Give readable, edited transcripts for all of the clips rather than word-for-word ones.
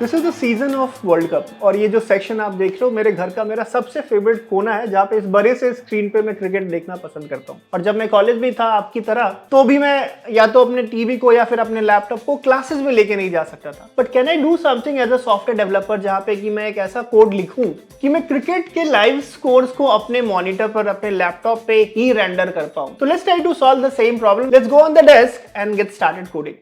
This is the season of world cup और ये जो सेक्शन आप देख रहे हो मेरे घर का मेरा सबसे फेवरेट कोना है जहाँ पे इस बड़े से स्क्रीन पे मैं क्रिकेट देखना पसंद करता हूँ। और जब मैं कॉलेज में था आपकी तरह तो भी मैं या तो अपने टीवी को या फिर अपने लैपटॉप को क्लासेस में लेके नहीं जा सकता था। But can I do something as a software developer जहाँ पे कि मैं एक ऐसा कोड लिखूं कि मैं क्रिकेट के लाइव स्कोर्स को अपने मॉनिटर पर अपने लैपटॉप पे ही रेंडर कर पाऊं। तो let's try to solve the same problem. Let's go on the desk and get started coding.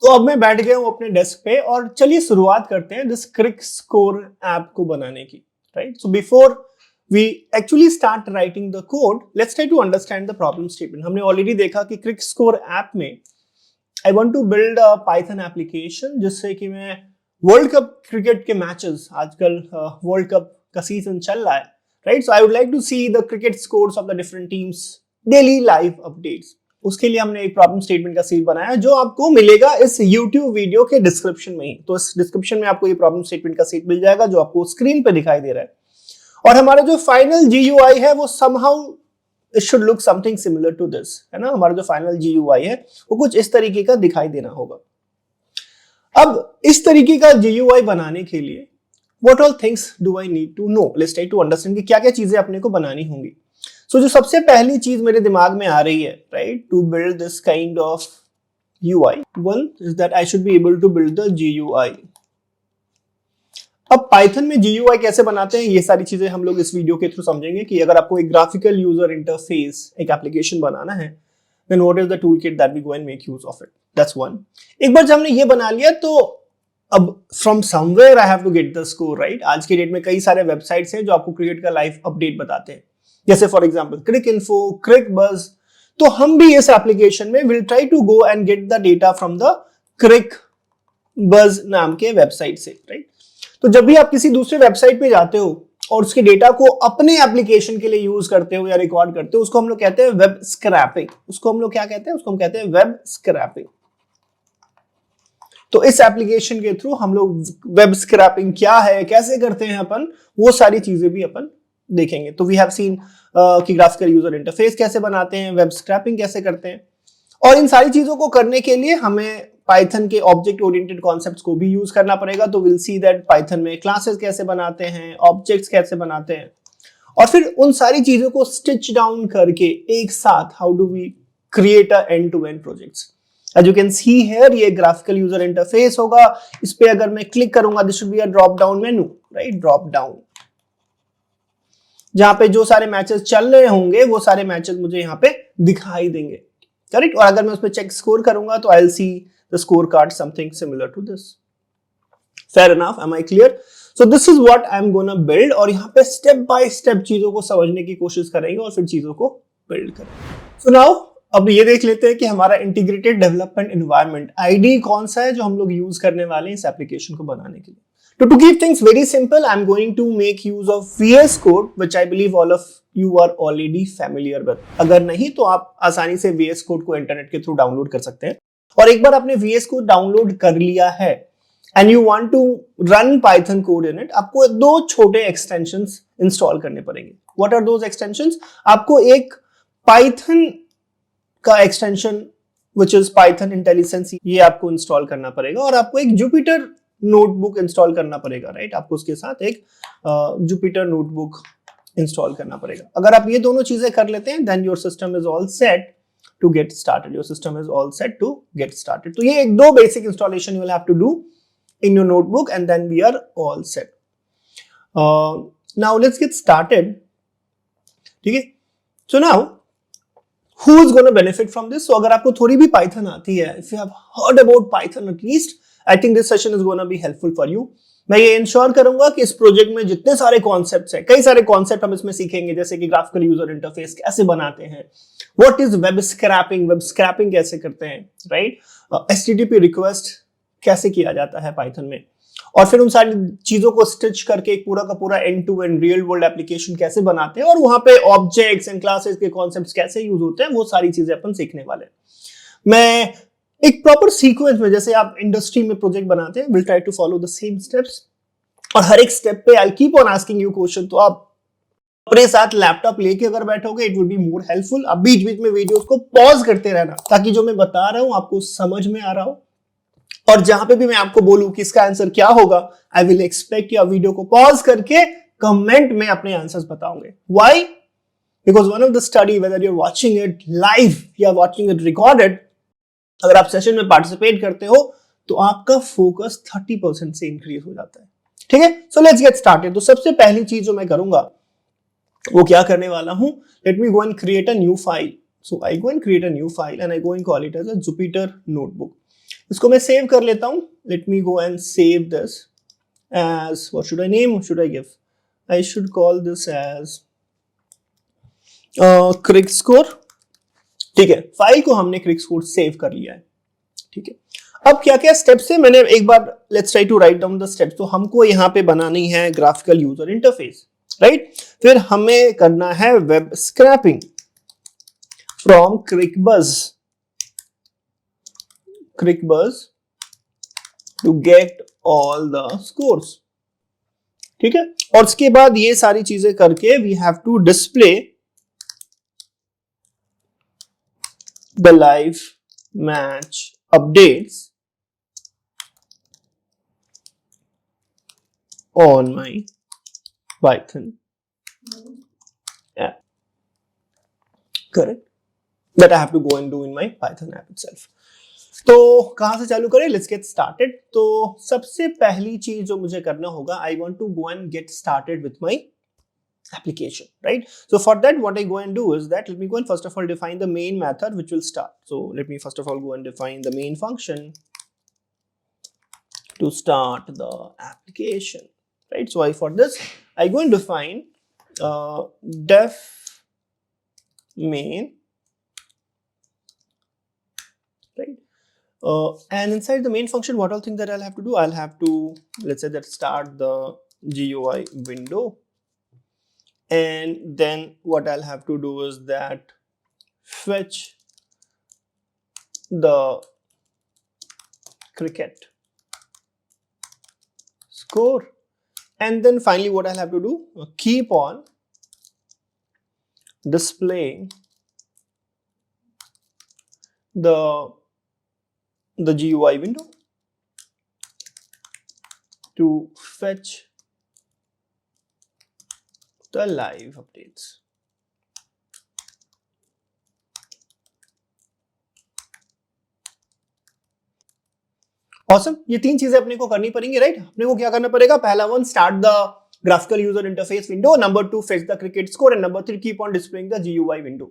तो अब मैं बैठ गया हूं अपने डेस्क पे और चलिए शुरुआत करते हैं दिस क्रिक स्कोर ऐप को बनाने की, right. So before we actually start writing the code, let's try to understand the problem statement. हमने ऑलरेडी देखा कि क्रिक स्कोर ऐप में I want to build a Python application जिससे कि मैं वर्ल्ड कप क्रिकेट के मैचेस, आजकल world cup का सीजन चल रहा है, right. So I would like to see the cricket scores of the different teams, daily live updates. उसके लिए हमने एक प्रॉब्लम स्टेटमेंट का सीट बनाया जो आपको मिलेगा इस YouTube वीडियो के डिस्क्रिप्शन में ही। तो इस डिस्क्रिप्शन में आपको ये प्रॉब्लम स्टेटमेंट का सीट मिल जाएगा जो आपको स्क्रीन पे दिखाई दे रहा है। और हमारा जो फाइनल GUI है वो somehow it should look something similar to this, है ना। हमारा जो फाइनल GUI है वो कुछ इस तरीके का दिखाई देना होगा। अब इस तरीके का GUI बनाने के लिए what all things do I need to know? Let's try to understand कि क्या-क्या चीजें अपने को बनानी होंगी। So, जो सबसे पहली चीज मेरे दिमाग में आ रही है, right, to build this kind of UI, one is that I should be able to build the GUI. अब Python में GUI कैसे बनाते हैं ये सारी चीजें हम लोग इस वीडियो के थ्रू समझेंगे कि अगर आपको एक ग्राफिकल यूजर इंटरफेस, एक एप्लीकेशन बनाना है, then what is the toolkit that we go and make use of it? That's one. एक बार जब हमने ये बना लिया तो अब from somewhere I have to get the score, right? आज के डेट में कई सारे वेबसाइट्स हैं जो आपको क्रिकेट का लाइव अपडेट बताते हैं, जैसे for example Cricinfo, Cricbuzz. तो हम भी इस एप्लीकेशन में will try to go and get the data from the Cricbuzz नाम के वेबसाइट से, राइट। तो जब भी आप किसी दूसरे वेबसाइट पे जाते हो और उसके डेटा को अपने एप्लीकेशन के लिए यूज करते हो या रिकॉर्ड करते हो, उसको हम लोग कहते हैं वेब स्क्रैपिंग। उसको हम लोग क्या कहते हैं? उसको हम कहते हैं वेब स्क्रैपिंग। तो इस एप्लीकेशन के थ्रू हम लोग वेब स्क्रैपिंग क्या है, कैसे करते हैं अपन, वो सारी चीजें भी अपन देखेंगे। तो वी हैव सीन कि ग्राफिकल यूजर इंटरफेस कैसे बनाते हैं, वेब स्क्रैपिंग कैसे करते हैं, और इन सारी चीजों को करने के लिए हमें पाइथन के ऑब्जेक्ट ओरिएंटेड कॉन्सेप्ट्स को भी यूज करना पड़ेगा। तो विल सी दैट पाइथन में क्लासेस कैसे बनाते हैं, ऑब्जेक्ट्स कैसे बनाते हैं, और फिर उन सारी चीजों को स्टिच डाउन करके एक साथ how do we create a end to end projects. As you can see here, ये ग्राफिकल यूजर इंटरफेस होगा। इस पे अगर मैं क्लिक करूंगा, this should be a drop down menu, right, drop down, जहां पे जो सारे मैचेस चल रहे होंगे वो सारे मैचेस मुझे यहाँ पे दिखाई देंगे, करेक्ट। और अगर मैं उस पे चेक स्कोर करूंगा तो I will see the score card something similar to this. Fair enough, am I clear? So this is what I am gonna build, और यहाँ पे स्टेप बाय स्टेप चीजों को समझने की कोशिश करेंगे और फिर चीजों को बिल्ड करेंगे। सो नाउ अब ये देख लेते हैं कि हमारा इंटीग्रेटेड डेवलपमेंट एनवायरनमेंट आईडी कौन सा है जो हम लोग यूज करने वाले हैं इस एप्लीकेशन को बनाने के लिए। To keep things very simple, I'm going to make use of VS Code, which I believe all of you are already familiar with. अगर नहीं तो आप आसानी से VS Code को इंटरनेट के थ्रू डाउनलोड कर सकते हैं। और एक बार आपने VS Code डाउनलोड कर लिया है and you want to run Python code in it, आपको दो छोटे एक्सटेंशंस इंस्टॉल करने पड़ेंगे। What are those extensions? आपको एक Python का extension which is Python IntelliSense, ये आपको इंस्टॉल करना पड़ेगा, और आपको एक Jupyter नोटबुक इंस्टॉल करना पड़ेगा, राइट। आपको उसके साथ एक जुपिटर नोटबुक इंस्टॉल करना पड़ेगा। अगर आप ये दोनों चीजें कर लेते हैं then your system is all set to get started. Your system is all set to get started. तो ये एक दो basic installation you will have to do in your notebook and then we are all set. Now let's get started, ठीक है। So now who is going to benefit from this? So अगर आपको थोड़ी भी पाइथन आती है, if you have heard about Python at least, I think this session is going to be helpful for you. मैं ये इंश्योर करूंगा कि इस प्रोजेक्ट में जितने सारे कॉन्सेप्ट्स हैं, कई सारे कॉन्सेप्ट हम इसमें सीखेंगे, जैसे कि ग्राफिकल यूजर इंटरफेस कैसे बनाते हैं, व्हाट इज वेब स्क्रैपिंग कैसे करते हैं, राइट, HTTP रिक्वेस्ट कैसे किया जाता है पाइथन में, और फिर उन सारी चीजों को स्टिच करके एक पूरा का पूरा end to end real world application कैसे बनाते हैं, और वहां पे ऑब्जेक्ट्स एंड क्लासेस के कॉन्सेप्ट्स कैसे यूज होते हैं, वो सारी चीजें अपन सीखने वाले हैं। मैं एक प्रॉपर सीक्वेंस में, जैसे आप इंडस्ट्री में प्रोजेक्ट बनाते हैं, will try to follow the same steps और हर एक स्टेप पे I keep on asking you question, तो आप अपने साथ लैपटॉप लेके अगर बैठोगे it would be more helpful. अब बीच बीच में वीडियोस को पॉज करते रहना ताकि जो मैं बता रहा हूं आपको समझ में आ रहा हो, और जहां पे भी मैं आपको बोलूं कि इसका आंसर क्या होगा, आई विल एक्सपेक्ट कि आप वीडियो को पॉज करके कमेंट में अपने आंसर्स बताओगे। Why? Because one of the study, whether you are watching it live या वाचिंग इट रिकॉर्डेड, अगर आप सेशन में पार्टिसिपेट करते हो तो आपका फोकस 30% से इंक्रीज हो जाता है। ठीक है, सो लेट्स गेट स्टार्टेड। तो सबसे पहली चीज जो मैं करूंगा वो क्या करने वाला हूं, let me go and create a new file. So I go and create a new file and I go and call it as a Jupyter notebook. इसको मैं सेव कर लेता हूं। Let me go and save this as, what should I name, should I give, I should call this as crick score. ठीक है, file को हमने क्रिक score save कर लिया है। ठीक है, अब क्या क्या स्टेप्स है, मैंने एक बार let's try to write down the steps. तो हमको यहाँ पे बनानी है ग्राफिकल यूजर इंटरफेस, राइट। फिर हमें करना है web scraping from Cricbuzz to get all the scores. ठीक है, और उसके बाद ये सारी चीजें करके we have to display the live match updates on my Python app. Correct? That I have to go and do in my Python app itself. तो कहां से चालू करें? Let's get started. तो सबसे पहली चीज जो मुझे करना होगा, I want to go and get started with my application, right? So for that, what I go and do is that let me go and first of all define the main method which will start. So let me first of all go and define the main function to start the application, right? So for this, I go and define def main, right? And inside the main function, what all things that I'll have to do? I'll have to, let's say that start the GUI window. And then what I'll have to do is that fetch the cricket score, and then finally what I'll have to do, keep on displaying the GUI window to fetch the live updates. Awesome. ये तीन चीजें अपने को करनी पड़ेंगी, right? अपने को क्या करना पड़ेगा? पहला one, start the graphical user interface window, number 2 fetch the cricket score, and number 3 keep on displaying the GUI window.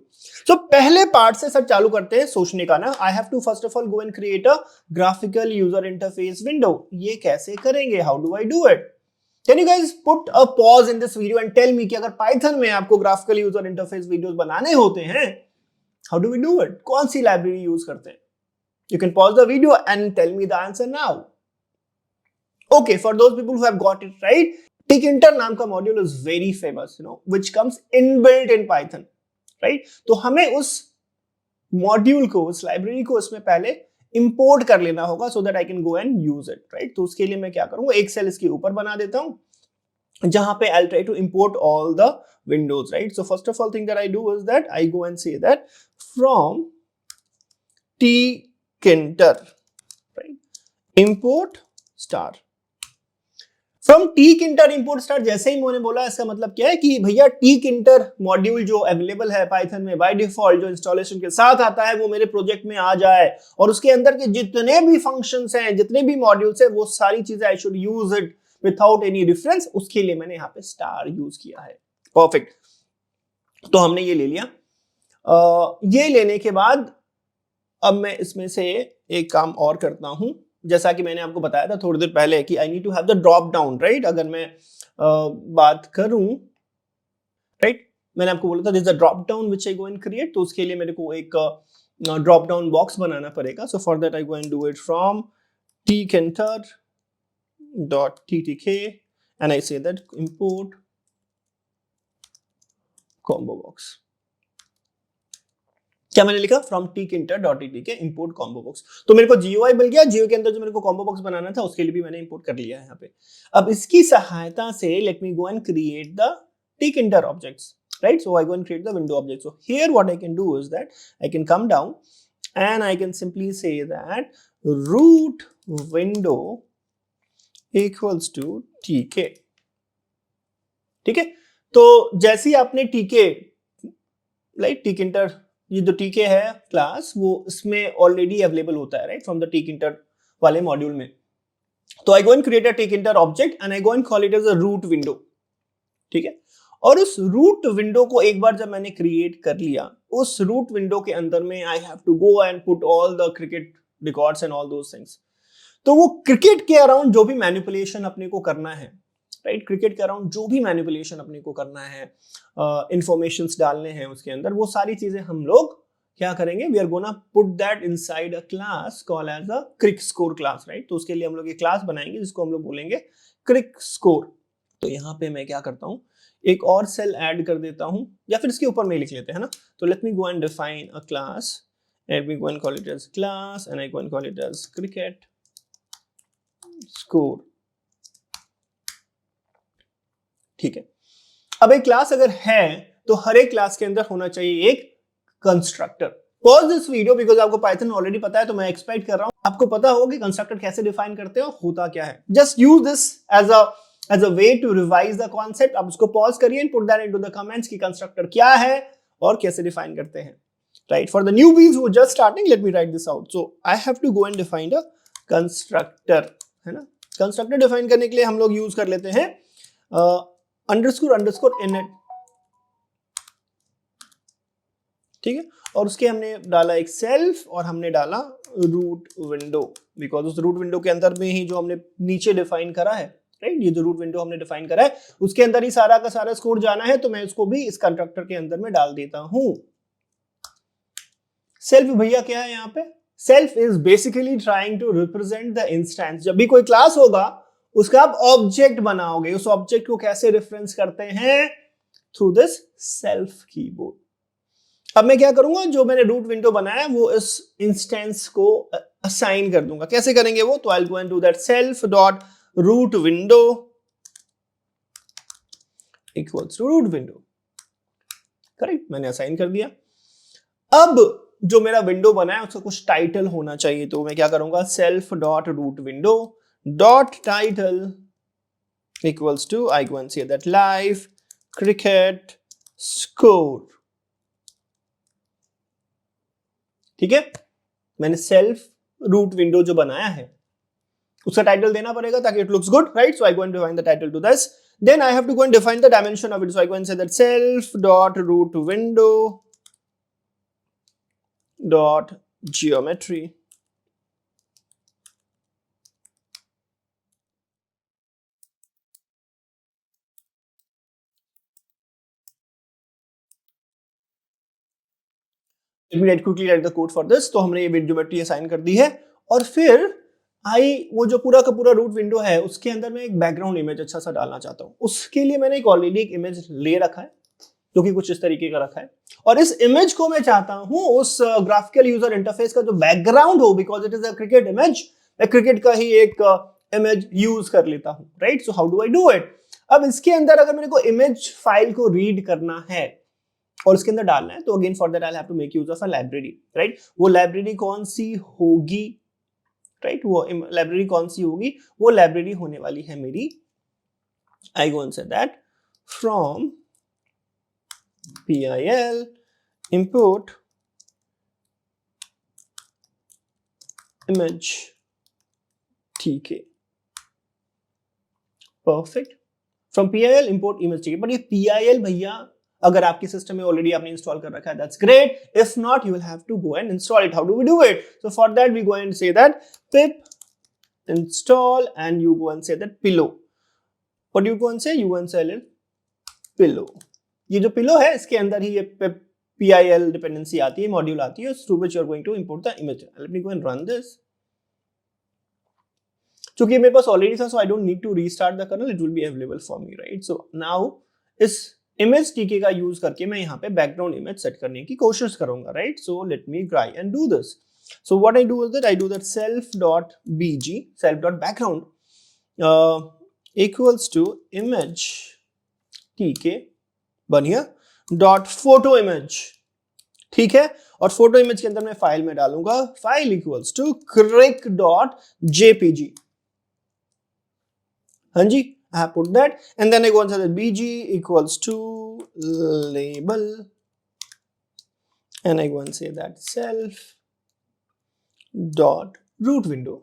So पहले पार्ट से सब चालू करते हैं सोचने का ना। I have to first of all go and create a graphical user interface window. ये कैसे करेंगे? How do I do it? Can you guys put a pause in this video and tell me कि अगर Python में आपको graphical user interface videos बनाने होते हैं, how do we do it? कौन सी लाइब्रेरी यूज करते हैं? You can pause the video and tell me the answer now. Okay, for those people who have got it right, tkinter नाम का module is very famous, which comes inbuilt in Python, right? तो हमें उस module को, उस library को इसमें पहले इंपोर्ट कर लेना होगा so that I can go and use it, right? तो उसके लिए मैं क्या करूंगा, एक सेल इसके ऊपर बना देता हूं जहां पे I'll try to import all the windows, right? So first of all thing that I do is that I go and say that from tkinter, right? Import star. From tkinter import star, जैसे ही मैंने बोला इसका मतलब क्या है कि भैया tkinter module जो अवेलेबल है पाइथन में बाय डिफॉल्ट, जो इंस्टॉलेशन के साथ आता है, वो मेरे प्रोजेक्ट में आ जाए और उसके अंदर के जितने भी फंक्शंस हैं, जितने भी मॉड्यूल्स हैं, वो सारी चीजें I should use it without any difference. उसके लिए मैंने यहाँ पे स्टार यूज किया है। परफेक्ट, तो हमने ये ले लिया। ये लेने के बाद अब मैं इसमें से एक काम और करता हूं, जैसा कि मैंने आपको बताया था थोड़ी देर पहले कि I need to have the drop down, right? अगर मैं बात करूं, राइट, मैंने आपको बोला था this the drop down which I go and create. तो उसके लिए मेरे को एक ड्रॉप डाउन बॉक्स बनाना पड़ेगा। सो for that I go and do it from tkinter.ttk and I say that import combo box, क्या मैंने लिखा from 𝑡kinter.ttk import combo box. तो मेरे को GUI मिल गया, GUI के अंदर जो मेरे को कॉम्बो बॉक्स बनाना था उसके लिए भी मैंने इंपोर्ट कर लिया है यहाँ पे। अब इसकी सहायता से late me go and create the 𝑡kinter objects, right? So I go and create the window object. So here what I can do is that I can come down and I can simply say that root window equals to tk, ठीक है। तो जैसे ही आपने tk like 𝑡kinter, ये जो tk है class वो इसमें ऑलरेडी अवेलेबल होता है, राइट, फ्रॉम द 𝑡kinter वाले मॉड्यूल में। तो I go and create a 𝑡kinter object and I go and call it as a root window, ठीक है। और उस रूट विंडो को एक बार जब मैंने क्रिएट कर लिया, उस रूट विंडो के अंदर में I have to go and put all the cricket records and all those things. तो वो क्रिकेट के अराउंड जो भी मैनिपुलेशन अपने को करना है, राइट, क्रिकेट के अराउंड जो भी मैनिपुलेशन अपने को करना है, इंफॉर्मेशंस डालने हैं उसके अंदर, वो सारी चीजें हम लोग क्या करेंगे, we are gonna put that inside a class call as a crick score class, right. तो उसके लिए हम लोग ये क्लास बनाएंगे जिसको हम लोग बोलेंगे क्रिक स्कोर। तो यहाँ पे मैं क्या करता हूँ, एक और सेल ऐड कर देता हूँ, या फिर इसके ऊपर में लिख लेते हैं ना। तो let me go and define a class and we go and call it as class and I go and call it as cricket score, ठीक है। अब एक क्लास अगर है तो हर एक क्लास के अंदर होना चाहिए एक constructor. Pause this video because आपको पाइथन ऑलरेडी पता है, तो मैं एक्सपेक्ट कर रहा हूं आपको पता होगा कि कंस्ट्रक्टर कैसे डिफाइन करते हो, होता क्या है। Just use this as a way to revise the concept. आप उसको पॉज करिए and put that into the comments कि कंस्ट्रक्टर क्या है और कैसे डिफाइन करते हैं, right. For the newbies who just starting, let me write this out. So I have to go and define a constructor, है ना। कंस्ट्रक्टर डिफाइन करने के लिए हम लोग यूज कर लेते हैं अंडरस्कोर इनिट, ठीक है। और उसके हमने डाला एक सेल्फ और हमने डाला रूट विंडो, बिकॉज उस रूट विंडो के अंदर में ही जो हमने नीचे डिफाइन करा है, राइट, ये जो रूट विंडो हमने डिफाइन करा है उसके अंदर ही सारा का सारा स्कोर जाना है, तो मैं इसको भी इस कंस्ट्रक्टर के अंदर में डाल देता हूं। सेल्फ भैया क्या है यहाँ पे, self is basically trying to represent the instance. जब भी कोई क्लास होगा उसका आप ऑब्जेक्ट बनाओगे, उस ऑब्जेक्ट को कैसे रेफरेंस करते हैं, थ्रू दिस सेल्फ कीबोर्ड। अब मैं क्या करूंगा, जो मैंने रूट विंडो बनाया वो इस इंस्टेंस को असाइन कर दूंगा। कैसे करेंगे वो, तो I go and do that self dot root window equals to root window, correct, मैंने असाइन कर दिया। अब जो मेरा विंडो बना है उसका कुछ टाइटल होना चाहिए, तो मैं क्या करूंगा, self dot root window dot title equals to, I go and say that live cricket score, ठीक है। मैंने सेल्फ रूट विंडो जो बनाया है उसका टाइटल देना पड़ेगा ताकि it looks good, right. So I go and define the title to this, then I have to go and define the dimension of it. So I go and say that self dot root window dot geometry, quickly write the code for this। तो हमने ये geometry assign कर दी है और फिर वो जो पूरा का पूरा रूट विंडो है उसके अंदर मैं एक बैकग्राउंड इमेज अच्छा सा डालना चाहता हूँ। उसके लिए मैंने एक ऑलरेडी एक इमेज ले रखा है जो कि कुछ इस तरीके का रखा है, और इस इमेज को मैं चाहता हूं उस ग्राफिकल यूजर इंटरफेस का जो बैकग्राउंड हो, because it is a cricket image, मैं क्रिकेट का ही एक इमेज यूज कर लेता हूं, right. So how do I do it, अब इसके अंदर अगर मेरे को इमेज फाइल को रीड करना है और इसके अंदर डालना है, तो again for that I have to make use of a library, right. वो लाइब्रेरी कौन सी होगी, राइट, वो लाइब्रेरी कौन सी होगी, वो लाइब्रेरी होने वाली है मेरी, I go and say that from PIL import image tk, perfect, from PIL import image tk। but ये PIL भैया अगर आपके सिस्टम में ऑलरेडी आपने इंस्टॉल कर रखा है, that's great, if not you will have to go and install it। how do we do it, so for that we go and say that pip install and you go and say that pillow, what do you go and say, you go and say pillow। ये जो pillow है इसके अंदर ही ये PIL dependency आती है, module आती है, through which you are going to import the image. Let me go and run this. चूंकि मेरे पास ऑलरेडी था, so I don't need to restart the kernel, it will be available for me, right. So now इस image TK का use करके मैं यहाँ पे बैकग्राउंड इमेज सेट करने की कोशिश करूंगा, right? So let me try and do this. So what I do is that I do that self.bg, self.background equals to image tk बनिया डॉट फोटो इमेज. ठीक है, और फोटो इमेज के अंदर मैं फाइल में डालूंगा फाइल इक्वल्स टू crick.jpg. हाँ जी, I have put that, and then I go and say that bg equals to label, and I go and say that self dot root window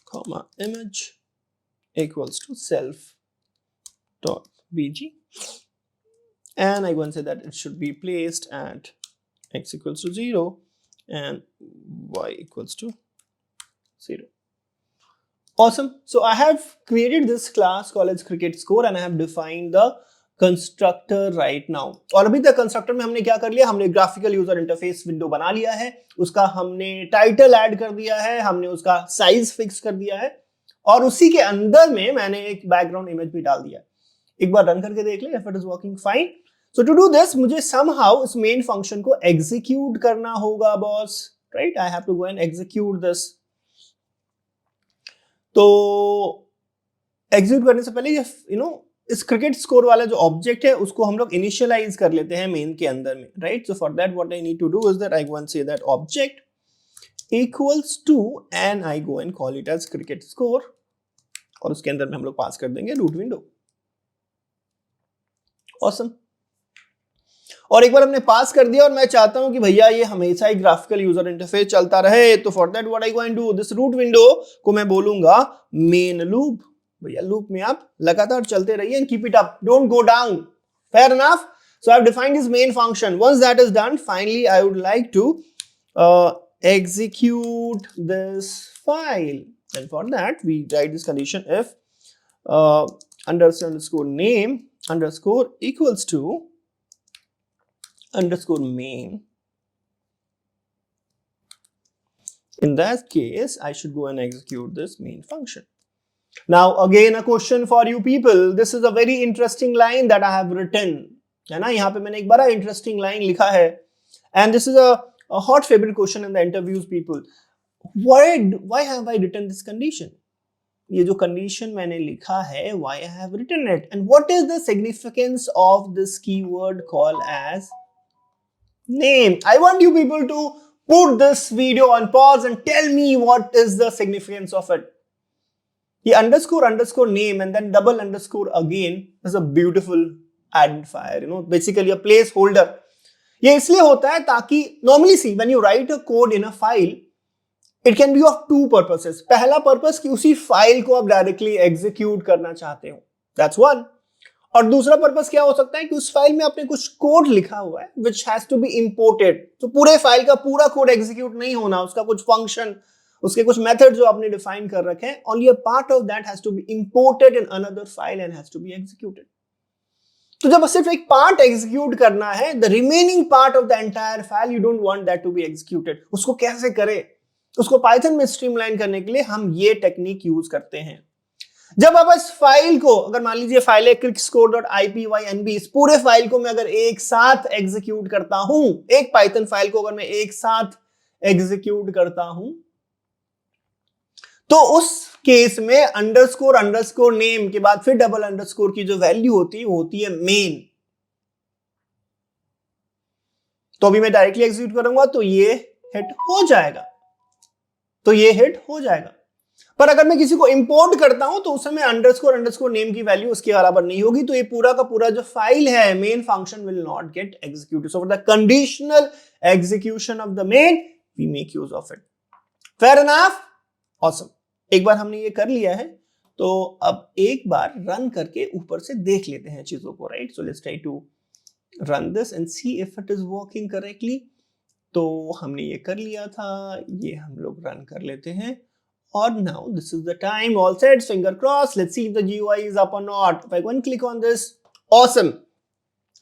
comma image equals to self dot bg, and I go and say that it should be placed at x equals to 0 and y equals to 0. Awesome. So I have created this class called as cricket score and I have defined the constructor right now. और अभी तक constructor में हमने क्या कर लिया, हमने graphical user interface window बना लिया है, उसका हमने टाइटल ऐड कर दिया है, हमने उसका साइज फिक्स कर दिया है, और उसी के अंदर में मैंने एक बैकग्राउंड इमेज भी डाल दिया है. एक बार रन करके देख ले if it is working fine. So to do this मुझे somehow इस मेन फंक्शन को एग्जीक्यूट करना होगा boss, right? I have to go and execute this. तो एग्जीक्यूट करने से पहले इस क्रिकेट स्कोर वाला जो ऑब्जेक्ट है उसको हम लोग इनिशियलाइज कर लेते हैं मेन के अंदर में, right? So for that what I need to do is that I go and say that object equals to and I go and call it as cricket score, और उसके अंदर में हम लोग पास कर देंगे रूट विंडो. ऑसम. और एक बार हमने पास कर दिया और मैं चाहता हूं कि भैया ये हमेशा ही ग्राफिकल यूजर इंटरफेस चलता रहे, तो for that what I go and do, this root window को मैं बोलूंगा मेन लूप. भैया लूप में आप लगातार चलते रहिए and keep it up, don't go down. Fair enough? So I've defined this main function. Once that is done, finally I would like to execute this file, and for that we write this condition if underscore name underscore equals to underscore main. In that case I should go and execute this main function. Now again a question for you people. This is a very interesting line that I have written, है ना? यहाँ पे मैंने एक बड़ा interesting line लिखा है, and this is a hot favorite question in the interviews people. Why have I written this condition? ये जो condition मैंने लिखा है, why I have written it, and what is the significance of this keyword called as name? I want you people to put this video on pause and tell me what is the significance of it. ये underscore name and then double underscore again is a beautiful identifier, basically a placeholder. ये इसलिए होता है ताकि normally see when you write a code in a file, it can be of two purposes. पहला purpose कि उसी file को आप डायरेक्टली एग्जीक्यूट करना चाहते हो, that's one. और दूसरा पर्पस क्या हो सकता है कि उस फाइल में आपने कुछ कोड लिखा हुआ है which has to be imported. तो पूरे फाइल का पूरा कोड एग्जीक्यूट नहीं होना, उसका कुछ फंक्शन, उसके कुछ मेथड जो आपने डिफाइन कर रखे हैं, only a part of that has to be imported in another file and has to be executed. तो जब सिर्फ एक पार्ट एग्जीक्यूट करना है, the remaining part of the entire file you don't want that to be executed. उसको कैसे करें? उसको पाइथन में स्ट्रीमलाइन करने के लिए हम ये टेक्निक यूज करते हैं. जब आप इस फाइल को, अगर मान लीजिए फाइल है crickscore.ipynb, इस पूरे फाइल को मैं अगर एक साथ एग्जीक्यूट करता हूं, एक पाइथन फाइल को अगर मैं एक साथ एग्जीक्यूट करता हूं, तो उस केस में अंडरस्कोर नेम के बाद फिर डबल अंडरस्कोर की जो वैल्यू होती है मेन. तो अभी मैं डायरेक्टली एग्जीक्यूट करूंगा तो ये हिट हो जाएगा, पर अगर मैं किसी को इंपोर्ट करता हूं तो उस समय अंडरस्कोर नेम की वैल्यू उसके बराबर नहीं होगी, तो ये पूरा का पूरा जो फाइल है main function will not get executed. So for the conditional execution of the main we make use of it. Fair enough? Awesome. एक बार हमने ये कर लिया है, तो अब एक बार रन करके ऊपर से देख लेते हैं चीजों को, right? So let's try to run this and see if it is working correctly. तो हमने ये कर लिया था, ये हम लोग रन कर लेते हैं, और now this is the time. All set, finger cross. Let's see if the GUI is up or not. If I go and click on this, awesome.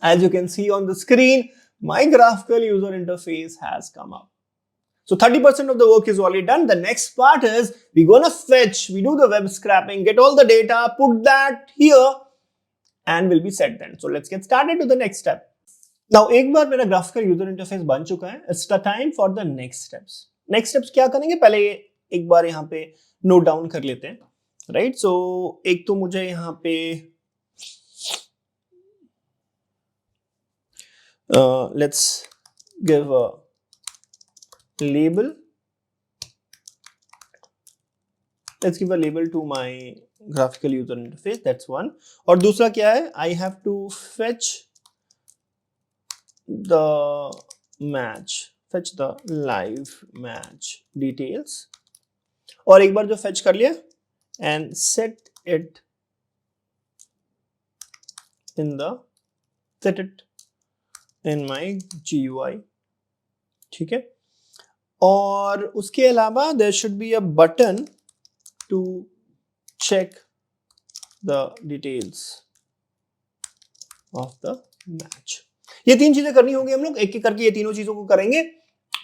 As you can see on the screen, my graphical user interface has come up. So 30% of the work is already done. The next part is we're gonna fetch, we do the web scraping, get all the data, put that here, and will be set then. So let's get started to the next step. Now एक बार मेरा graphical user interface बन चुका है, it's the time for the next steps. Next steps क्या करेंगे, पहले एक बार यहाँ पे नोट डाउन कर लेते हैं, राइट? सो एक तो मुझे यहाँ पे let's give a label. Let's give a label to my graphical user interface. That's one. और दूसरा क्या है, I have to fetch the match, fetch the live match details. और एक बार जो fetch कर लिया and set it in my GUI. ठीक है, और उसके अलावा there should be a button to check the details of the match. ये तीन चीजें करनी होंगी, हम लोग एक एक करके ये तीनों चीजों को करेंगे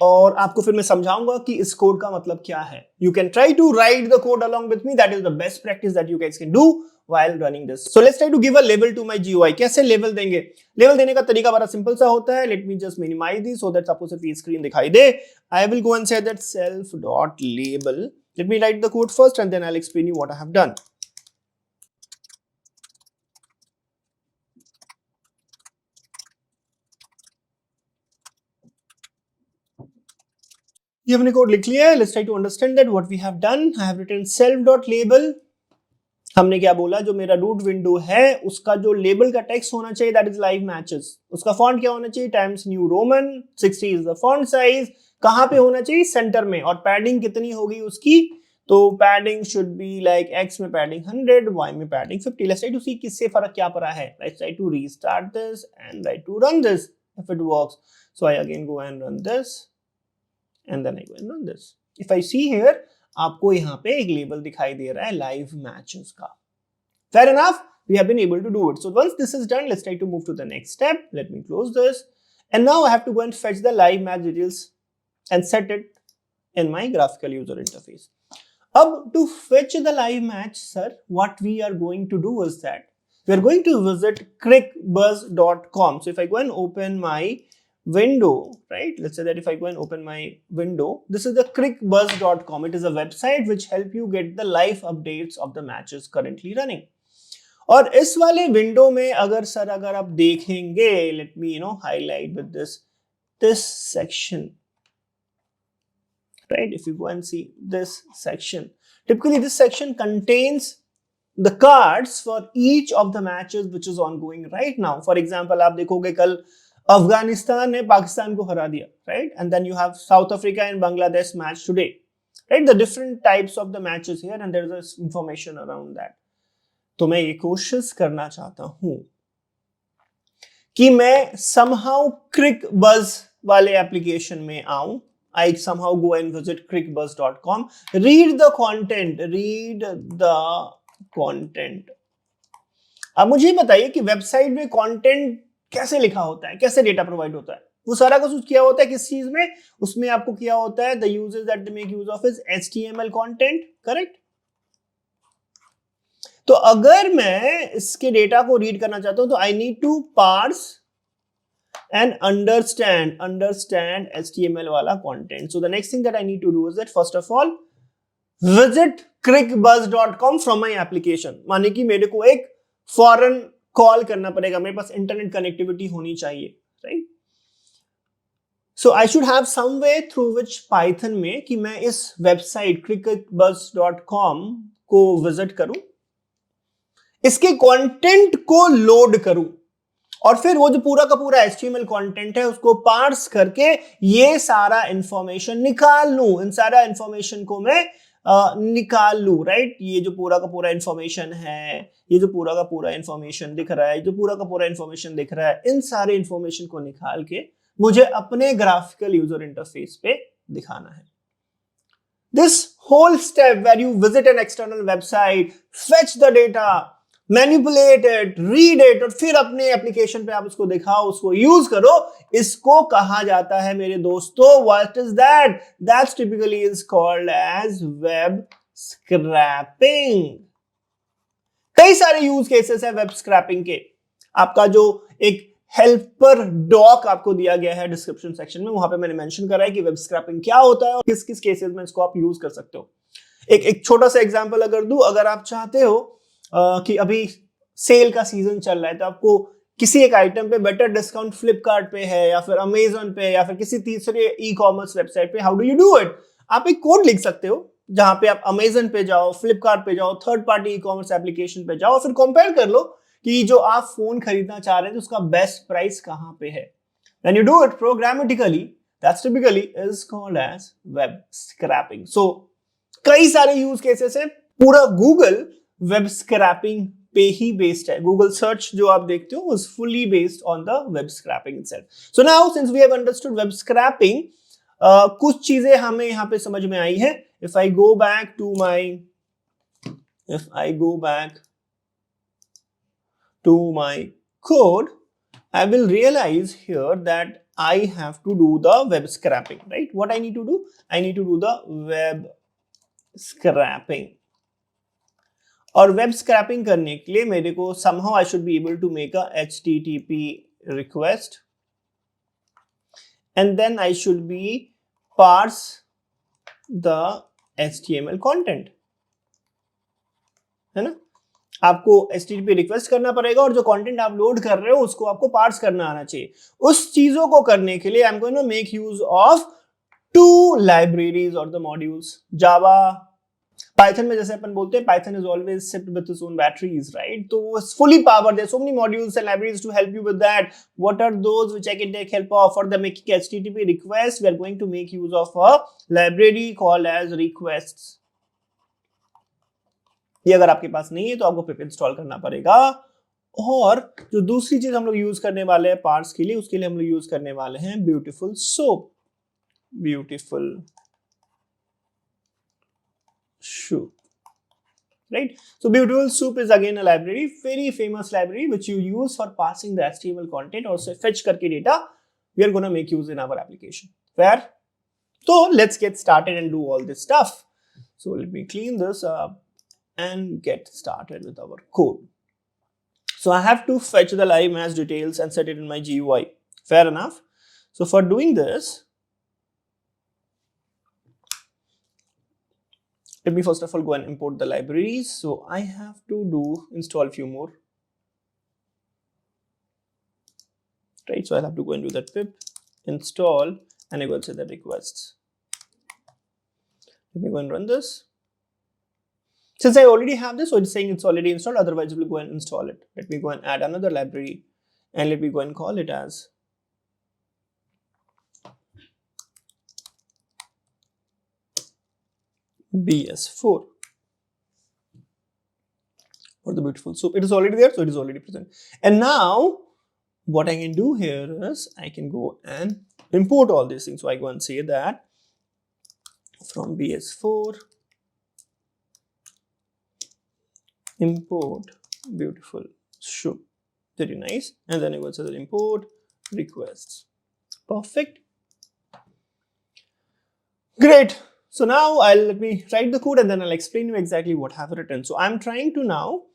और आपको फिर मैं समझाऊंगा कि इस कोड का मतलब क्या है. You can try to write the code along with me. That is the best practice that you guys can do while running this. So let's try to give a label to my GUI. कैसे level देंगे? Level देने का तरीका बड़ा simple सा होता है. Let me just minimize this so that आपको सिर्फ ये स्क्रीन दिखाई दे. I will go and say that self.label. Let me write the code first and then I'll explain you what I have done. ये हमने code लिख लिया है. Let's try to understand that what we have done. I have written self.label. हमने क्या बोला, जो मेरा रूट विंडो है उसका जो लेबल का टेक्स्ट होना चाहिए दैट इज लाइव मैचेस. उसका फॉन्ट क्या होना चाहिए, times new Roman, 60 is the font size. कहां पे होना चाहिए, सेंटर में. और पैडिंग कितनी होगी उसकी, तो padding should be like x में पैडिंग 100, y में padding 50. Let's try to see किससे फर्क क्या पड़ा है. Let's try to restart this and try to run this if it works. So I again go and run this and then I go and run this. If I see here, आपको यहाँ पे एक label दिखाई दे रहा है live matches का. Fair enough, we have been able to do it. So once this is done, let's try to move to the next step. Let me close this. And now I have to go and fetch the live match details and set it in my graphical user interface. अब to fetch the live match, sir, what we are going to do is that we are going to visit crickbuzz.com. So if I go and open my window, right? Let's say that if I go and open my window, this is the crickbuzz.com. It is a website which help you get the live updates of the matches currently running. और इस वाले window में अगर आप देखेंगे, let me highlight with this section, right? If you go and see this section, typically this section contains the cards for each of the matches which is ongoing right now. For example, आप देखोगे कल अफगानिस्तान ने पाकिस्तान को हरा दिया, right? And then you have South Africa and Bangladesh match today, right? The different types of the matches here and there is information around that. तो मैं ये कोशिश करना चाहता हूं कि मैं somehow CrickBuzz वाले एप्लीकेशन में आऊं. I somehow go and visit crickbuzz.com, read the content. अब मुझे बताइए कि वेबसाइट में कंटेंट कैसे लिखा होता है, कैसे डेटा प्रोवाइड होता है. वो सारा कुछ किया होता है किस चीज में, उसमें आपको किया होता है the users that they make use of is HTML content, correct? तो अगर मैं इसके डेटा को रीड करना चाहता हूं तो I need to parse and understand HTML वाला content. So the next thing that I need to do is that first of all visit crickbuzz.com from my application. माने कि मेरे को एक फॉरेन कॉल करना पड़ेगा, मेरे पास इंटरनेट कनेक्टिविटी होनी चाहिए, right? So I should have some way through which Python में कि मैं इस वेबसाइट crickbuzz.com को विजिट करूं, इसके कंटेंट को लोड करूं और फिर वो जो पूरा का पूरा HTML कंटेंट है उसको पार्स करके ये सारा इंफॉर्मेशन निकाल लूं. इन सारा इंफॉर्मेशन को मैं निकाल लूं, राइट? ये जो पूरा का पूरा इंफॉर्मेशन है, ये जो पूरा का पूरा इंफॉर्मेशन दिख रहा है, जो पूरा का पूरा इंफॉर्मेशन दिख रहा है, इन सारे इंफॉर्मेशन को निकाल के मुझे अपने ग्राफिकल यूजर इंटरफेस पे दिखाना है. This whole step where you visit an external website, fetch the data, manipulate it, read it और फिर अपने एप्लीकेशन पे आप उसको दिखाओ, उसको यूज करो, इसको कहा जाता है मेरे दोस्तों, what is that? That's typically is called as web scraping. कई सारे यूज केसेस है वेब स्क्रैपिंग के। आपका जो एक हेल्पर डॉक आपको दिया गया है डिस्क्रिप्शन सेक्शन में, वहां पे मैंने मेंशन करा है कि वेब स्क्रैपिंग क्या होता है और किस किस केसेस में इसको आप यूज कर सकते हो। एक छोटा सा एग्जांपल अगर दूं, अगर आप चाहते हो कि अभी सेल का सीजन चल रहा है तो आपको किसी एक आइटम पे बेटर डिस्काउंट फ्लिपकार्ट पे है या फिर अमेजन पे या फिर किसी तीसरे ई कॉमर्स वेबसाइट पे, how do you do it? आप एक कोड लिख सकते हो जहां पे आप अमेजन पे जाओ, फ्लिपकार्ट पे जाओ, third party e commerce application पे जाओ, फिर कंपेयर कर लो कि जो आप फोन खरीदना चाह रहे हैं तो उसका बेस्ट प्राइस कहां पे है। When you do it programmatically, that's typically is called as web scraping. So कई सारे यूज केसेस है, पूरा गूगल वेब स्क्रैपिंग पे ही बेस्ड है। गूगल सर्च जो आप देखते हो was fully based on the web scraping itself. So now since we have understood web scraping, कुछ चीजें हमें यहाँ पे समझ में आई है। If I go back to my code, I will realize here that I have to do the web scraping, right? What I need to do? I need to do the web scraping. और web scrapping करने के लिए मेरे को somehow I should be able to make a HTTP request and then I should be parse the HTML content, है ना? आपको HTTP request करना पड़ेगा और जो कंटेंट आप लोड कर रहे हो उसको आपको पार्स करना आना चाहिए। उस चीजों को करने के लिए I am going to make use of two libraries और द मॉड्यूल्स। जावा, पाइथन में जैसे अपन बोलते हैं Python is always shipped with its own batteries, right? तो it's fully powered, there so many modules and libraries to help you with that. What are those which I can take help of? For the making HTTP request we are going to make use of a library called as requests. ये अगर आपके पास नहीं है तो आपको पिप install करना पड़ेगा। और जो दूसरी चीज हम लोग यूज करने वाले हैं पार्ट्स के लिए, उसके लिए हम लोग यूज करने वाले हैं beautiful soap, beautiful soup, right? So beautiful soup is again a library, very famous library which you use for parsing the HTML content or say fetch karke data we are going to make use in our application. Fair? So let's get started and do all this stuff. So let me clean this up and get started with our code. So I have to fetch the live match details and set it in my GUI. Fair enough? So for doing this, let me first of all go and import the libraries. So I have to install few more, right? So I'll have to go and do that pip install and I will say the requests. Let me go and run this. Since I already have this, so it's saying it's already installed, otherwise we'll go and install it. Let me go and add another library and let me go and call it as BS4 for the beautiful soup. It is already there, so it is already present. And now what I can do here is I can go and import all these things. So I go and say that from BS4 import beautiful soup. Very nice. And then I go and say that import requests. Perfect. Great. So now let me write the code and then I'll explain you exactly what I have written. So I'm trying to now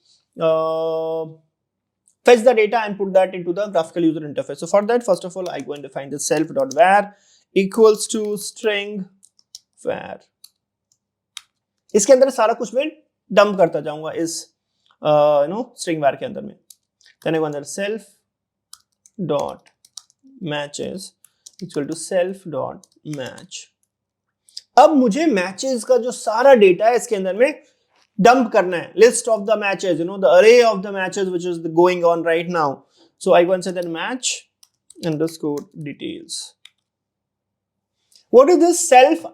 fetch the data and put that into the graphical user interface. So for that, first of all, I go and define the self.var equals to string var. इसके अंदर सारा कुछ मैं dump करता जाऊंगा इस string var के अंदर में. Then I go under self dot matches equal to self dot match. अब मुझे मैचेस का जो सारा डेटा है इसके अंदर में डंप करना है. List of the matches, the array of the matches which is going on right now. So I go and say that match underscore details. What is this self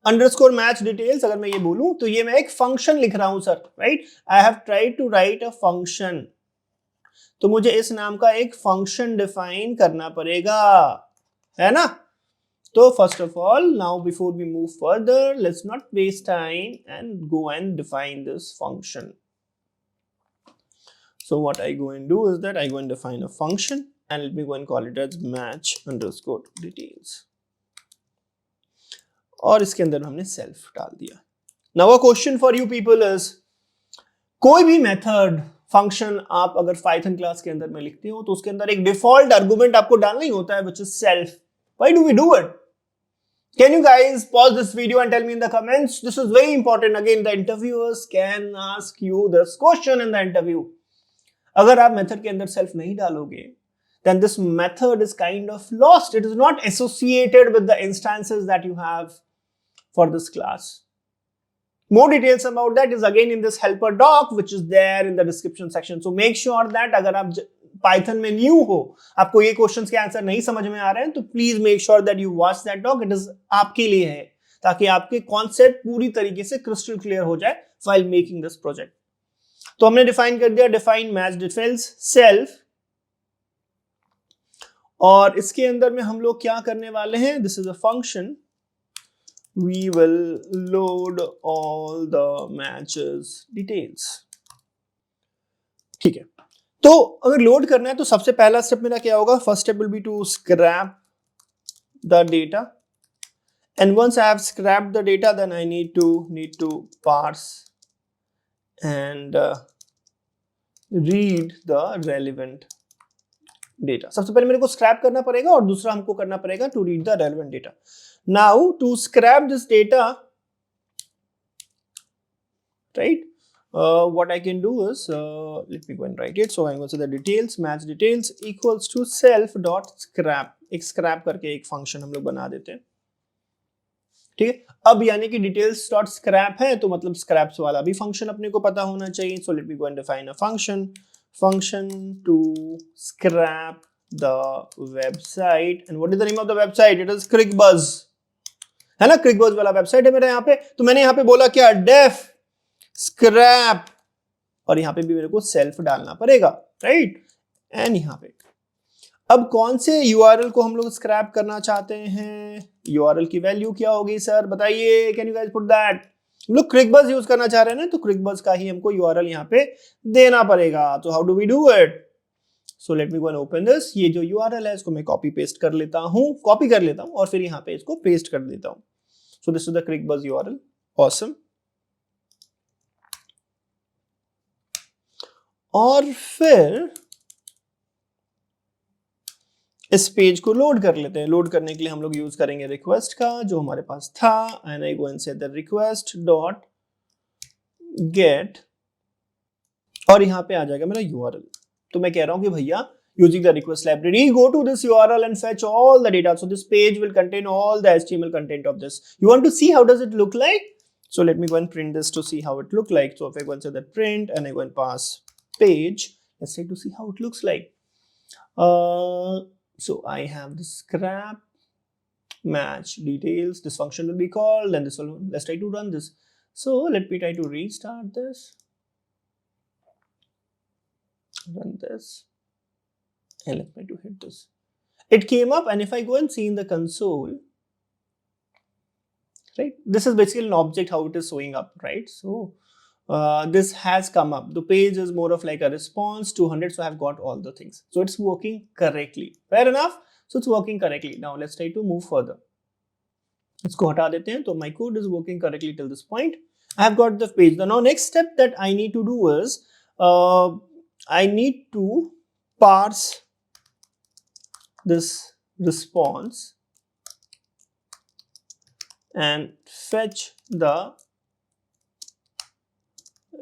underscore match details? अगर मैं ये बोलूं तो ये मैं एक function लिख रहा हूं sir, right? I have tried to write a function. तो मुझे इस नाम का एक फंक्शन डिफाइन करना पड़ेगा, है ना? So first of all, now before we move further, let's not waste time and go and define this function. So what I go and do is that I go and define a function and let me go and call it as match underscore details. और इसके अंदर हमने self डाल दिया. Now a question for you people is, कोई भी method function आप अगर पाइथन क्लास के अंदर में लिखते हो तो उसके अंदर एक डिफॉल्ट आर्गुमेंट आपको डालना ही होता है, which is self. Why do we do it? Can you guys pause this video and tell me in the comments? This is very important. Again, the interviewers can ask you this question in the interview. अगर आप method के अंदर self नहीं डालोगे, then this method is kind of lost. It is not associated with the instances that you have for this class. More details about that is again in this helper doc, which is there in the description section. So make sure that अगर आप Python में new हो, आपको ये questions के answer नहीं समझ में आ रहे हैं, तो please make sure that you watch that doc. It is आपके लिए है, ताकि आपके कॉन्सेप्ट पूरी तरीके से क्रिस्टल क्लियर हो जाए व्हाइल मेकिंग दिस प्रोजेक्ट. तो हमने डिफाइन कर दिया, डिफाइन मैच डिटेल्स सेल्फ, और इसके अंदर में हम लोग क्या करने वाले हैं, this is a function, we will load all the matches details. ठीक है, तो अगर लोड करना है तो सबसे पहला स्टेप मेरा क्या होगा, first step will be to scrap the data, and once I have scraped the data then I need to parse and read the relevant data. सबसे पहले मेरे को स्क्रैप करना पड़ेगा और दूसरा हमको करना पड़ेगा to read the relevant data. Now to scrap this data, right, what I can do is let me go and write it. So I'm going to say the details match details equals to self dot scrap. एक scrap करके एक function हम लोग बना देते हैं. ठीक है, अब यानी कि details dot scrap है तो मतलब scraps वाला भी function अपने को पता होना चाहिए. So let me go and define a function to scrap the website. And what is the name of the website? It is ClickBuzz, है ना, ClickBuzz वाला वेबसाइट है मेरा यहाँ पे. तो मैंने यहाँ पे बोला क्या, def स्क्रैप, और यहां पे भी मेरे को सेल्फ डालना पड़ेगा, राइट. एंड यहां पे अब कौन से यूआरएल को हम लोग स्क्रैप करना चाहते हैं, यूआरएल की वैल्यू क्या होगी सर बताइए, can you guys put that. हम लोग क्लिकबज़ यूज करना चाह रहे हैं ना, तो क्लिकबज़ का ही हमको यूआरएल यहां पे देना पड़ेगा. तो how do we do it, so let me go and open this. ये जो यूआरएल है इसको मैं कॉपी कर लेता हूं और फिर यहां पे इसको पेस्ट कर देता हूं. So this is the Cricbuzz URL. Awesome. और फिर इस पेज को लोड कर लेते हैं. लोड करने के लिए हम लोग यूज करेंगे रिक्वेस्ट का, जो हमारे पास था, एंड आई गो एंड से द रिक्वेस्ट डॉट गेट, और यहां पे आ जाएगा मेरा यूआरएल. तो मैं कह रहा हूं कि भैया using the request library go to this URL and fetch all the data. So this page will contain all the HTML content of this. You want to see how does it look like, so let me go and print this to see how it look like. So if I go and say that print and I go and pass page, let's try to see how it looks like. So I have the scrap match details, this function will be called, and this will, let's try to run this. So let me try to restart this, run this, and let me to hit this. It came up, and if I go and see in the console, right, this is basically an object how it is showing up, right. So this has come up. The page is more of like a response 200, so I have got all the things. So it's working correctly. Fair enough. So it's working correctly. Now let's try to move further. इसको हटा देते हैं. तो my code is working correctly till this point. I have got the page. Now next step that I need to do is I need to parse this response and fetch the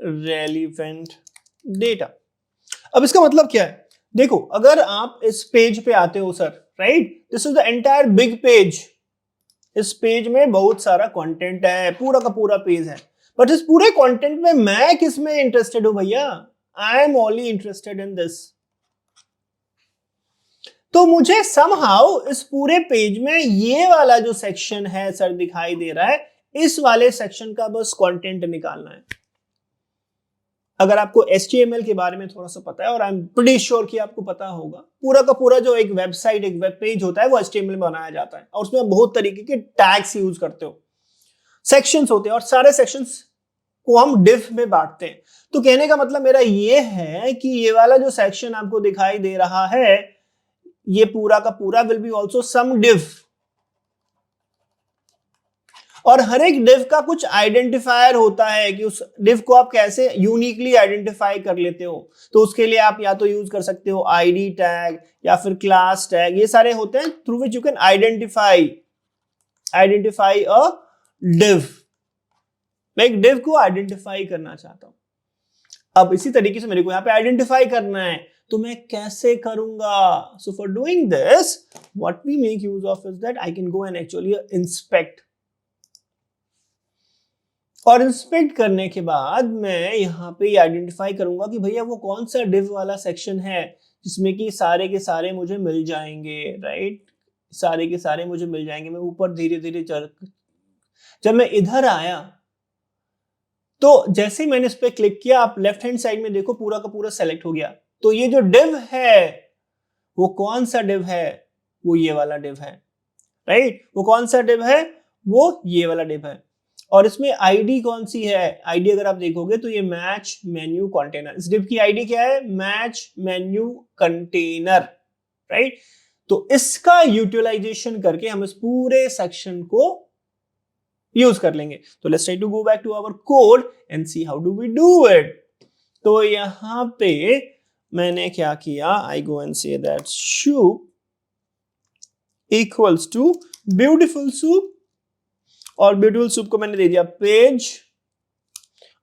relevant data. अब इसका मतलब क्या है, देखो अगर आप इस page पे आते हो sir, right, this is the entire big page. इस पेज में बहुत सारा कंटेंट है, पूरा का पूरा पेज है, बट इस पूरे कंटेंट में मैं किस में इंटरेस्टेड हूं भैया, I am only interested in this. तो मुझे समहाउ इस पूरे पेज में ये वाला जो सेक्शन है सर दिखाई दे रहा है, इस वाले सेक्शन का बस कंटेंट निकालना है. अगर आपको HTML के बारे में थोड़ा सा पता है, और आई एम प्रीटी श्योर कि आपको पता होगा, पूरा का पूरा जो एक वेबसाइट, एक वेब पेज होता है वो HTML में बनाया जाता है, और उसमें बहुत तरीके के टैग्स यूज करते हो, सेक्शंस होते हैं, और सारे सेक्शंस को हम div में बांटते हैं। तो कहने का मतलब मेरा ये है कि ये वाला जो सेक्शन आपको दिखाई दे रहा है ये पूरा का पूरा will be also some div, और हर एक div का कुछ आइडेंटिफायर होता है कि उस div को आप कैसे यूनिकली आइडेंटिफाई कर लेते हो। तो उसके लिए आप या तो यूज कर सकते हो आईडी टैग या फिर क्लास टैग, ये सारे होते हैं through which you can identify a div। मैं एक div को आइडेंटिफाई करना चाहता हूं। अब इसी तरीके से मेरे को यहां पे आइडेंटिफाई करना है, तो मैं कैसे करूंगा? So for doing this what we make use of is that I can go and actually inspect, और इंस्पेक्ट करने के बाद मैं यहाँ पे आइडेंटिफाई करूंगा कि भैया वो कौन सा div वाला सेक्शन है जिसमें कि सारे के सारे मुझे मिल जाएंगे, राइट? सारे के सारे मुझे मिल जाएंगे। मैं ऊपर धीरे धीरे जब मैं इधर आया तो जैसे ही मैंने इस पे क्लिक किया, आप लेफ्ट हैंड साइड में देखो पूरा का पूरा सेलेक्ट हो गया। तो ये जो div है वो कौन सा div है? वो ये वाला div है, राइट? वो कौन सा div है? वो ये वाला div है। और इसमें आईडी कौन सी है? आईडी अगर आप देखोगे तो ये मैच मेन्यू कंटेनर। इस div की आईडी क्या है? Match menu container, right? तो इसका यूटिलाइजेशन करके हम इस पूरे सेक्शन को यूज कर लेंगे। तो let's try to go back to our code and see how do we do it. तो यहां पे मैंने क्या किया, I go and say that soup equals to beautiful soup, और ब्यूटीफुल soup को मैंने दे दिया पेज,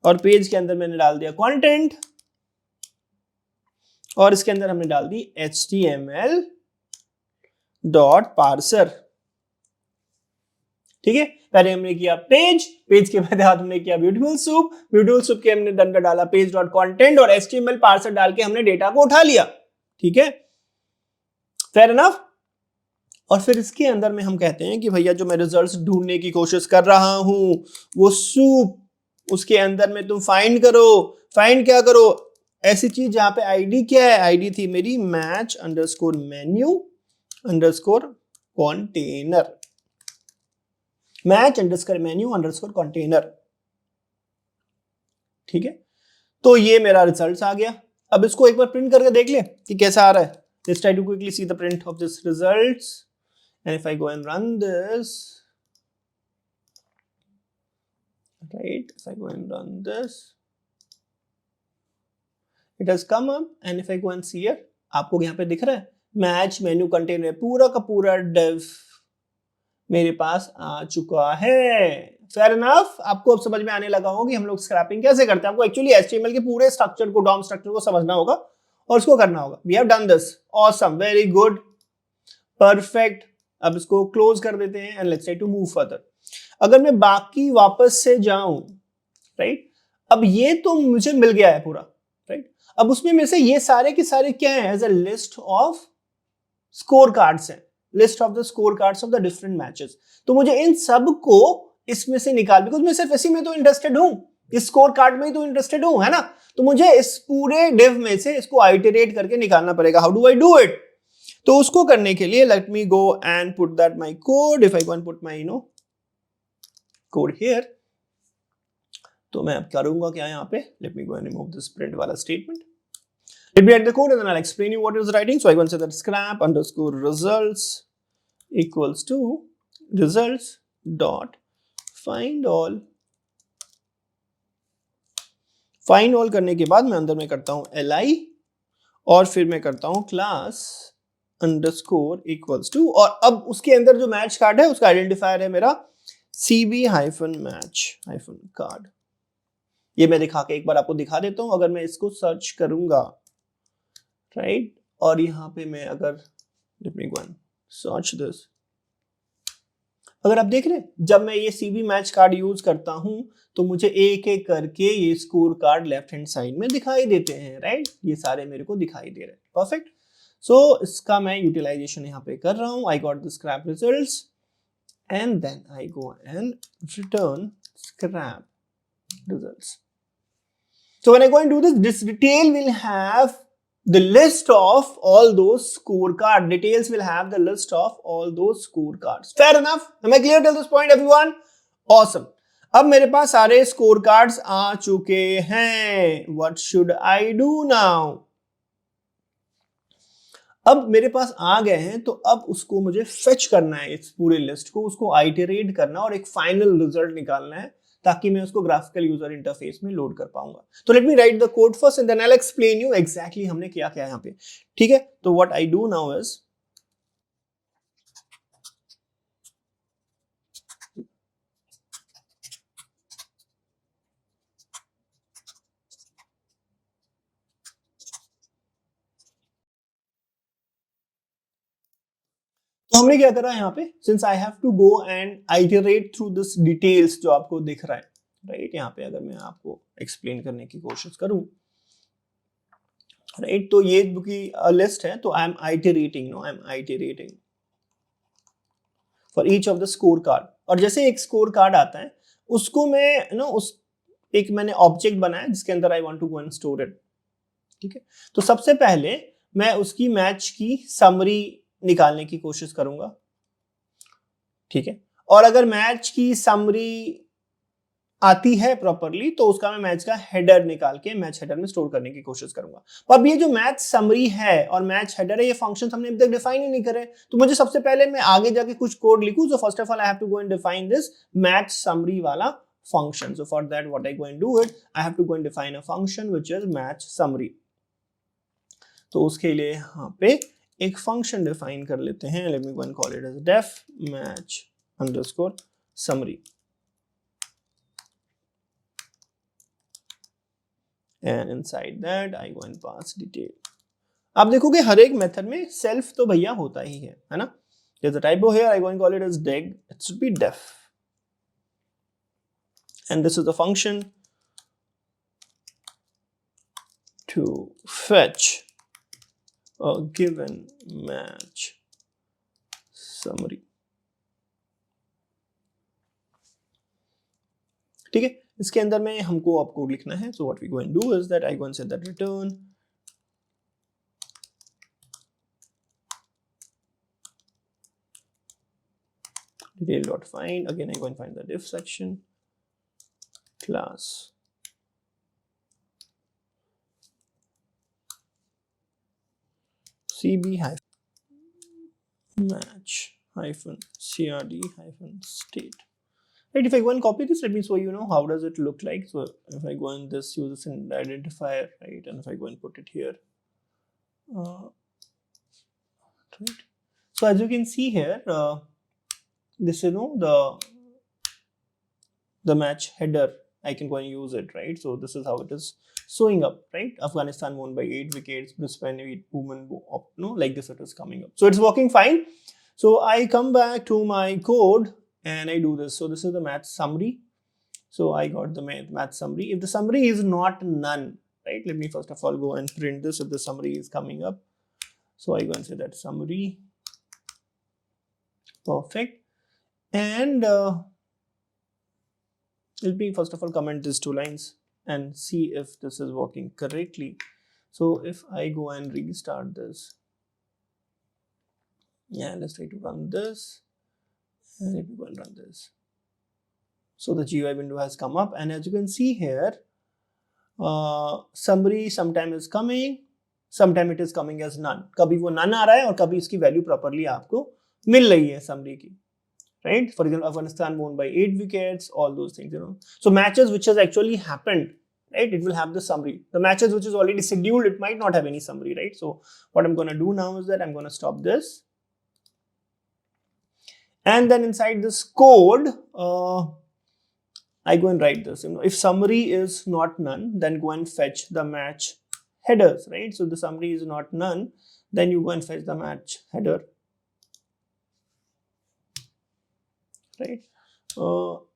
और पेज के अंदर मैंने डाल दिया कंटेंट, और इसके अंदर हमने डाल दी html.parser। ठीक है, पहले हमने किया पेज, पेज के बाद हमने किया ब्यूटीफुल soup के हमने अंदर डाला page.content, और html पार्सर डाल के हमने डेटा को उठा लिया। ठीक है, फेयर इनफ। और फिर इसके अंदर में हम कहते हैं कि भैया जो मैं रिजल्ट्स ढूंढने की कोशिश कर रहा हूं वो soup, उसके अंदर में तुम फाइंड करो। फाइंड क्या करो? ऐसी चीज जहां पे आईडी क्या है? आईडी थी मेरी match underscore menu underscore container, match underscore menu underscore container. ठीक है, तो ये मेरा रिजल्ट आ गया। अब इसको एक बार प्रिंट करके देख ले कि कैसा आ रहा है। Let's try to quickly see the print of this results, and if I go and run this, right, if I go and run this, it has come up, and if I go and see here, आपको यहाँ पे दिख रहा है match menu container, पूरा का पूरा div मेरे पास आ चुका है। Fair enough. आपको अब समझ में आने लगा होगा कि हम लोग स्क्रैपिंग कैसे करते हैं। आपको एक्चुअली HTML के पूरे स्ट्रक्चर को, डॉम स्ट्रक्चर को समझना होगा और उसको करना होगा। We have done this, awesome, very good, perfect. अब इसको क्लोज कर देते हैं and let's try to move further. अगर मैं बाकी वापस से जाऊं, राइट, अब ये तो मुझे मिल गया है पूरा, राइट। अब उसमें में से ये सारे के सारे क्या है? As a list of score cards है, list of the score cards of the different matches. तो मुझे इन सब को इसमें से निकाल, बिकॉज मैं सिर्फ इसी में तो इंटरेस्टेड हूं, इस स्कोर कार्ड में ही तो इंटरेस्टेड हूं, है ना। तो मुझे इस पूरे डिव में से इसको आइटरेट करके निकालना पड़ेगा। How do I do it? तो उसको करने के लिए late me go and put that my code. If I go and put my code here, तो मैं अब करूंगा क्या यहाँ पे, late me go and remove this print वाला statement. Let me write the code and then I'll explain you what it is writing. So I go and say that scrap underscore results equals to results dot find all. Find all करने के बाद मैं अंदर में करता हूँ li, और फिर मैं करता हूँ class underscore equals to, और अब उसके अंदर जो मैच कार्ड है उसका आइडेंटिफायर है मेरा cb-match card। ये मैं दिखा के एक बार आपको दिखा देता हूँ। अगर मैं इसको सर्च करूंगा, राइट, और यहां पे मैं अगर late me go and search this, अगर आप देख रहे हैं जब मैं ये सीबी मैच कार्ड यूज करता हूं तो मुझे एक एक करके ये score card left hand side में दिखाई देते हैं, राइट। ये सारे मेरे को दिखाई दे रहे हैं, परफेक्ट। सो इसका मैं यूटिलाइजेशन यहां पे कर रहा हूं। I got the scrap results and then I go and return scrap results. So when I go and do this detail will have the list of all those scorecard details, will have the list of all those scorecards. Fair enough? Am I clear till this point, everyone? Awesome. अब मेरे पास सारे score cards आ चुके हैं. What should I do now? अब मेरे पास आ गए हैं, तो अब उसको मुझे फेच करना है, इस पूरे लिस्ट को, उसको आइटरेट करना और एक फाइनल रिजल्ट निकालना है, ताकि मैं उसको ग्राफिकल यूजर इंटरफेस में लोड कर पाऊंगा. तो let me write the code first and then I will explain you exactly हमने क्या क्या यहाँ पे. ठीक है, तो what I do now is, तो हमने क्या करा यहाँ पे, since I have to go and iterate through this details जो आपको दिख रहा है, राइट. यहाँ पे अगर मैं आपको एक्सप्लेन करने की कोशिश करूं, राइट, तो ये की लिस्ट है, तो I am iterating, no, I am iterating for each of the score card. और जैसे एक स्कोर कार्ड आता है, उसको मैं उस एक मैंने ऑब्जेक्ट बनाया जिसके अंदर I want to go and store it. ठीक है, तो सबसे पहले मैं उसकी मैच की समरी निकालने की कोशिश करूंगा. ठीक है, और अगर मैच की समरी आती है प्रॉपरली, तो उसका मैं मैच का हेडर निकाल के मैच हेडर में स्टोर करने की कोशिश करूंगा. और अब ये जो मैच समरी है और मैच हेडर है, ये फंक्शन हमने अभी तक डिफाइन ही नहीं करे, तो मुझे सबसे पहले मैं आगे जाके कुछ कोड लिखूं. So first of all I have to go and define this match summary वाला function. So for that what I go and do it, I have to go and define a function which is match summary. तो उसके लिए यहाँ पे एक function define कर लेते हैं. Let me go and call it as def match underscore summary. And inside that I go and pass detail. आप देखोगे हर एक मेथड में सेल्फ तो भैया होता ही है ना. There's a typo here. I go and call it as deg. It should be def. And this is the function to fetch a given match summary. ठीक है, इसके अंदर में हमको अब कोड लिखना है. So what we go and do is that I go and set that return detail.find. Again I go and find the diff section class cb match crd state. Right, if I go and copy this, let me show you how does it look like. So if I go and this use this identifier, right, and if I go and put it here, right. So as you can see here, this is the match header. I can go and use it, right. So this is how it is showing up, right. Afghanistan won by 8 wickets, Brisbane women like this it is coming up. So it's working fine. So I come back to my code and I do this. So this is the match summary. So I got the match summary. If the summary is not none, right, let me first of all go and print this if the summary is coming up. So I go and say that summary. Perfect. And let me first of all comment these two lines and see if this is working correctly. So if I go and restart this, yeah, let's try to run this, and let me go and run this. So the GUI window has come up, and as you can see here, summary sometime is coming, sometime it is coming as none. कभी वो none आ रहा है और कभी इसकी value properly आपको मिल रही है summary की, right? For example, Afghanistan won by 8 wickets, all those things, So matches which has actually happened, right? It will have the summary. The matches which is already scheduled, it might not have any summary, right? So what I'm going to do now is that I'm going to stop this. And then inside this code, I go and write this. If summary is not none, then go and fetch the match headers, right? So the summary is not none, then you go and fetch the match header, right?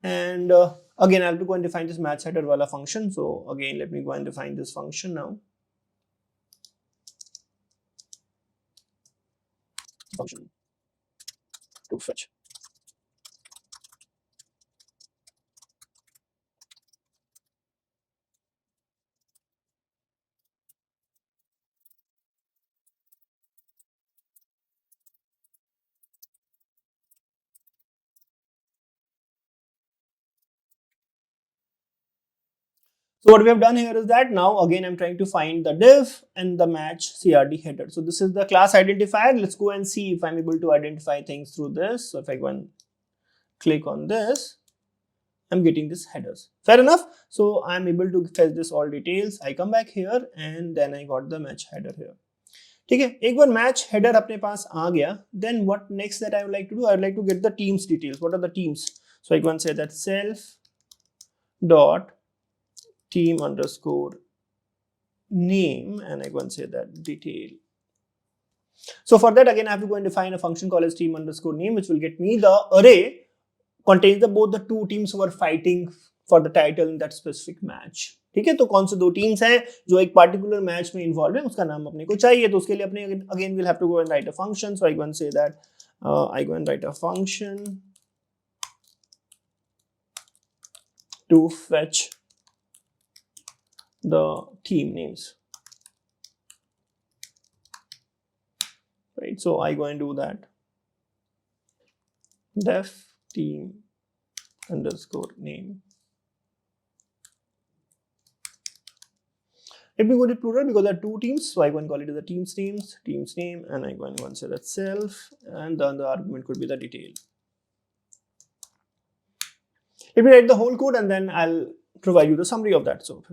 And again, I have to go and define this match header wala function. So again, let me go and define this function now. Function to fetch. So what we have done here is that now again I'm trying to find the div and the match CRD header. So this is the class identifier. Let's go and see if I'm able to identify things through this. So if I go and click on this, I'm getting this headers. Fair enough. So I'm able to fetch this all details. I come back here and then I got the match header here. ठीक है, एक बार match header अपने पास आ गया, then what next that I would like to do? I would like to get the teams details. What are the teams? So I can say that self dot team underscore name, and I can say that detail. So for that again I have to go and define a function called as team underscore name, which will get me the array contains both the two teams who are fighting for the title in that specific match. ठीक है, तो कौन से दो teams हैं जो एक particular match में इन्वॉल्व है, उसका नाम अपने को चाहिए, तो उसके लिए अपने again will have to go and write a function. So I can say that I go and write a function to fetch the team names, right? So I go and do that def team underscore name. Let me go to plural because there are two teams, so I go and call it as the team's name, and I go and say that self, and then the argument could be the detail. Let me write the whole code and then I'll provide you the summary of that. So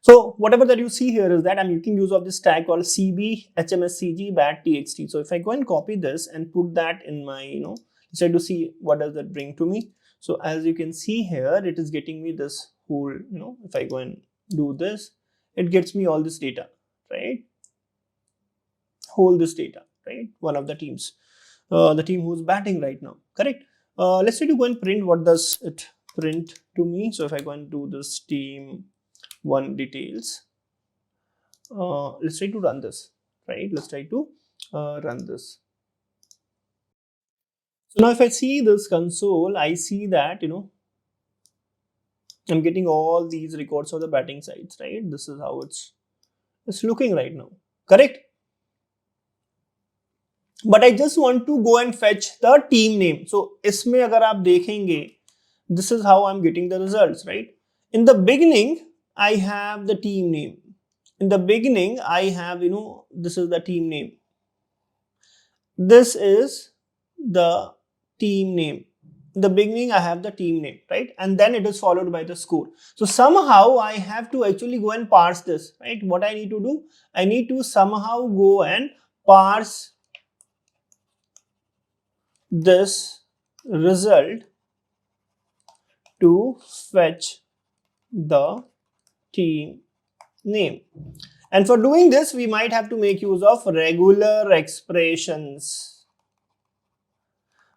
so whatever that you see here is that I'm making use of this tag called cb_hmscg_bat_txt. So if I go and copy this and put that in my, try to see what does that bring to me. So as you can see here, it is getting me this whole, if I go and do this, it gets me all this data, right? Whole this data, right? One of the teams, the team who's batting right now, correct? Let's try to go and print. What does it print to me? So if I go and do this team one details, let's try to run this, right? Let's try to run this. So now if I see this console, I see that, I'm getting all these records of the batting sides, right? This is how it's looking right now, correct? But I just want to go and fetch the team name. So इसमें अगर आप देखेंगे, this is how I'm getting the results, right? In the beginning, I have the team name. In the beginning, I have, this is the team name. This is the team name. In the beginning, I have the team name, right? And then it is followed by the score. So somehow I have to actually go and parse this, right? What I need to do? I need to somehow go and parse this result to fetch the team name. And for doing this, we might have to make use of regular expressions.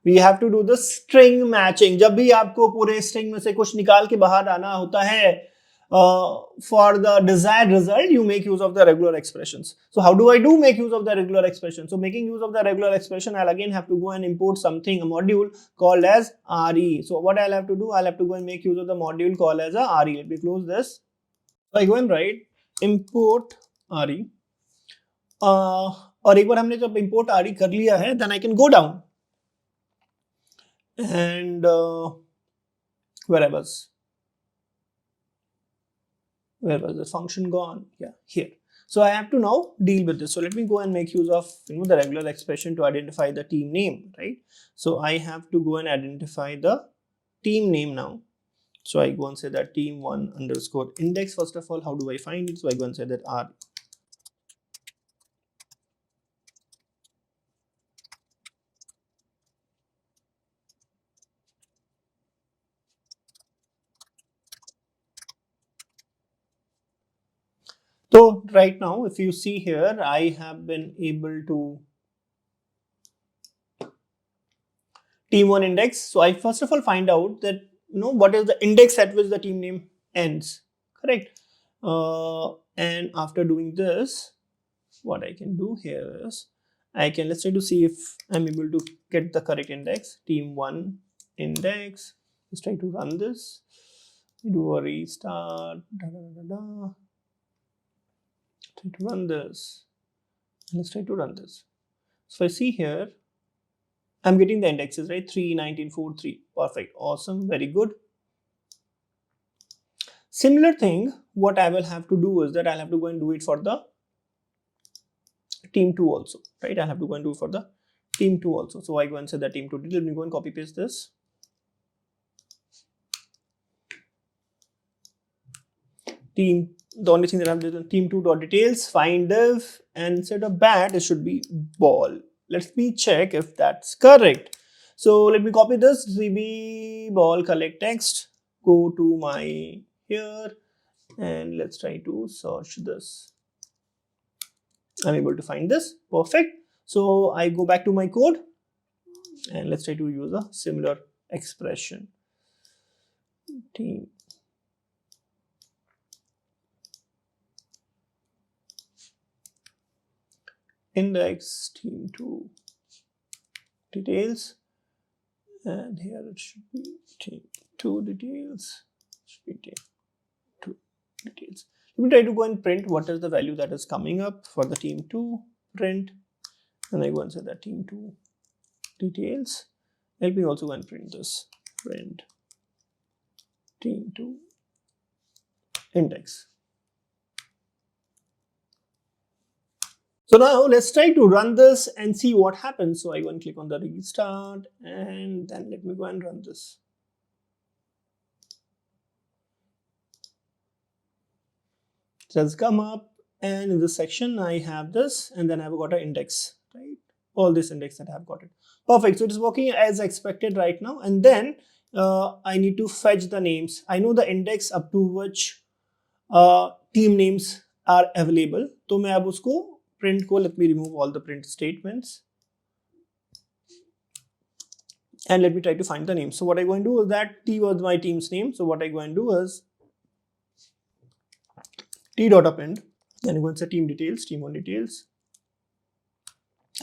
We have to do the string matching. जब भी आपको पूरे string में से कुछ निकाल के बाहर आना होता है, for the desired result, you make use of the regular expressions. So how do I make use of the regular expression? So making use of the regular expression, I'll again have to go and import something, a module called as RE. So what I'll have to do, I'll have to go and make use of the module called as a RE. Let me close this. So I go and write import RE. और एक बार हमने जब import RE कर लिया है, then I can go down. And where was the function gone? Yeah, here. So I have to now deal with this. So let me go and make use of the regular expression to identify the team name, right? So I have to go and identify the team name now. So I go and say that team1 underscore index. First of all, how do I find it? So I go and say that R. So right now, if you see here, I have been able to team1 index. So I first of all find out that what is the index at which the team name ends, correct? And after doing this, what I can do here is let's try to see if I'm able to get the correct index. Team1 index. Let's try to run this. Do a restart. Try to run this. Let's try to run this. So if I see here, I'm getting the indexes, right? 3, 19, 4, 3. Perfect. Awesome. Very good. Similar thing, what I will have to do is that I'll have to go and do it for the team 2 also, right? I'll have to go and do it for the team 2 also. So I go and say the team 2 detail. Let me go and copy paste this. Team, the only thing that I've done, team 2.details, find div, and instead of bat, it should be ball. Let me check if that's correct. So let me copy this, CB ball collect text, go to my here, and let's try to search this. I'm able to find this. Perfect. So I go back to my code and let's try to use a similar expression. Team. Index team 2 details, and here it should be team 2 details, should be team 2 details. Let me try to go and print what is the value that is coming up for the team 2 print, and I go and say that team 2 details. Let me also go and print this print team 2 index. So now let's try to run this and see what happens. So I go and click on the restart, and then let me go and run this. It has come up, and in this section I have this, and then I've got an index, right? All this index that I've got it. Perfect. So it is working as expected right now, and then I need to fetch the names. I know the index up to which team names are available. So मैं अब उसको print को, let me remove all the print statements, and let me try to find the name. So what I go and do is that T was my team's name. So what I go and do is T dot append, then I go and say team details, team 1 details.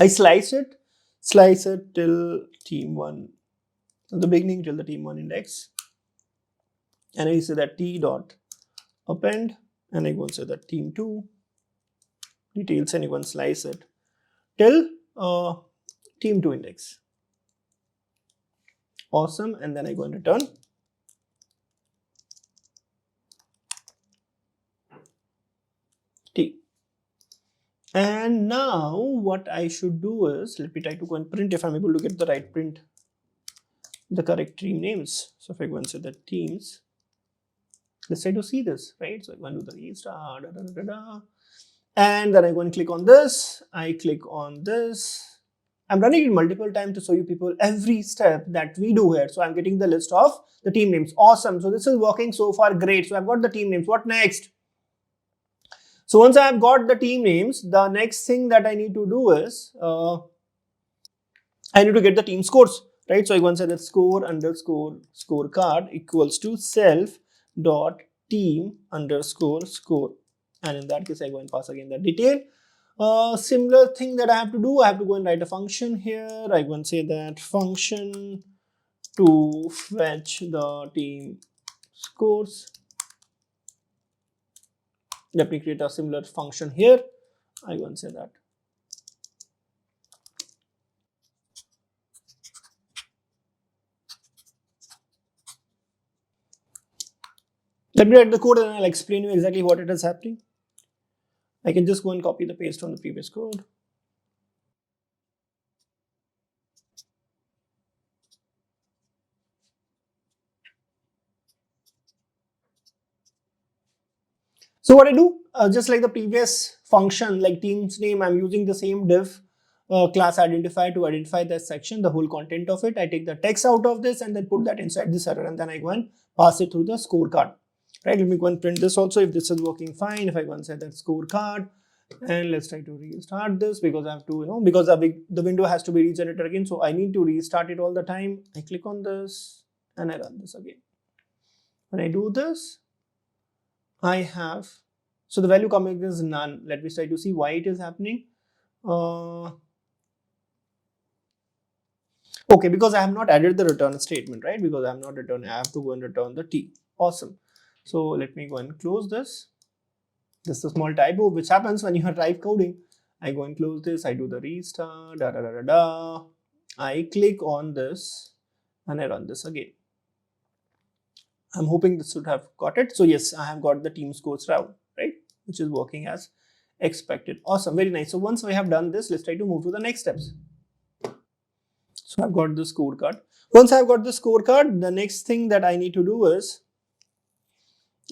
I slice it till team 1, at the beginning till the team 1 index, and I say that T dot append, and I go and say that team 2 details, and you can slice it till team 2 index. Awesome. And then I go and return. T. And now what I should do is, let me try to go and print if I'm able to get the right print, the correct team names. So if I go and say that teams, let's try to see this, right? So I go and do the restart, and then I go and click on this. I click on this. I'm running it multiple times to show you people every step that we do here. So I'm getting the list of the team names. Awesome. So this is working so far great. So I've got the team names. What next? So once I've got the team names, the next thing that I need to do is I need to get the team scores, right? So I go and say that score underscore scorecard equals to self dot team underscore score, and in that case I go and pass again the detail. Similar thing that I have to do, I have to go and write a function here. I go and say that function to fetch the team scores. Let me create a similar function here. I go and say that let me write the code and I'll explain you exactly what it is happening. I can just go and copy the paste from the previous code. So what I do, just like the previous function, like team's name, I'm using the same div class identifier to identify that section, the whole content of it. I take the text out of this and then put that inside this error, and then I go and pass it through the scorecard. Right, let me go and print this also if this is working fine. If I go and set that scorecard, and let's try to restart this because I have to, because the window has to be regenerated again. So I need to restart it all the time. I click on this and I run this again. When I do this, I have, so the value coming is none. Let me try to see why it is happening. Okay, because I have not added the return statement, right? Because I have not returned, I have to go and return the T. Awesome. So let me go and close this. This is a small typo which happens when you are type coding. I go and close this, I do the restart, I click on this and I run this again. I'm hoping this should have got it. So yes, I have got the team scores round, right? Which is working as expected. Awesome, very nice. So once I have done this, let's try to move to the next steps. So I've got the scorecard. Once I've got the scorecard, the next thing that I need to do is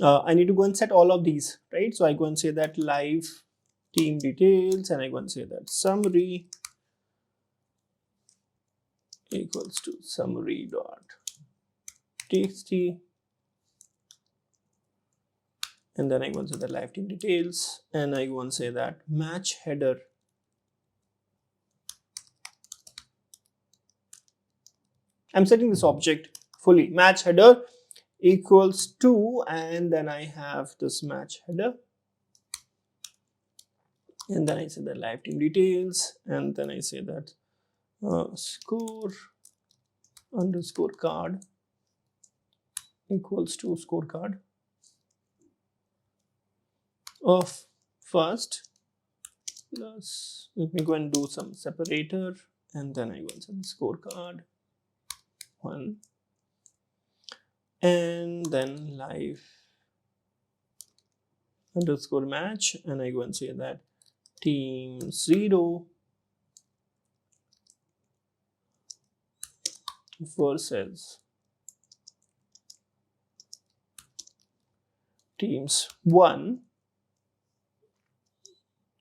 I need to go and set all of these, right? So I go and say that live team details, and I go and say that summary equals to summary.txt, and then I go and say that live team details, and I go and say that match header I'm setting this object fully, match header equals to, and then I have this match header, and then I say that live team details, and then I say that score underscore card equals to scorecard of first plus, let me go and do some separator, and then I go and say the scorecard 1, and then live underscore match, and I go and say that team 0 versus teams 1,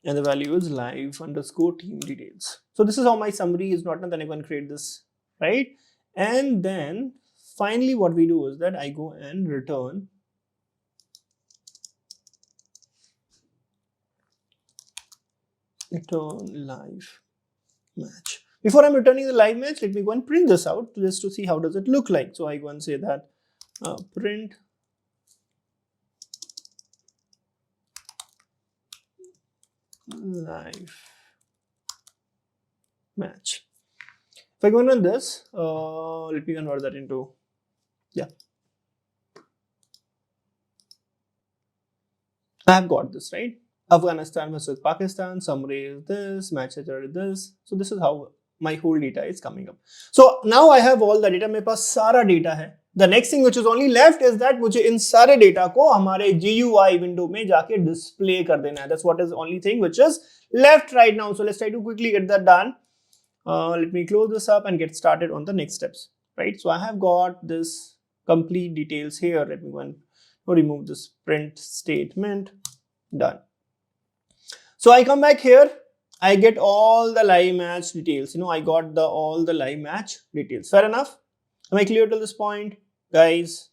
and the value is live underscore team details. So this is how my summary is not done. Then I go and create this, right? And then finally what we do is that I go and return live match. Before I'm returning the live match, let me go and print this out just to see how does it look like. So I go and say that print live match. If I go and run this, let me convert that into, yeah, I have got this, right? Afghanistan versus Pakistan, summary is this, match header is this. So this is how my whole data is coming up. So now I have all the data, मेरे पास सारा data है. The next thing which is only left is that मुझे इन सारे data को हमारे GUI window में जाके display कर देना है. That's what is the only thing which is left right now. So let's try to quickly get that done. Let me close this up and get started on the next steps, right? So I have got this complete details here. Let me go and remove this print statement. Done. So I come back here, I get all the live match details. You know, I got all the live match details. Fair enough? Am I clear till this point, guys?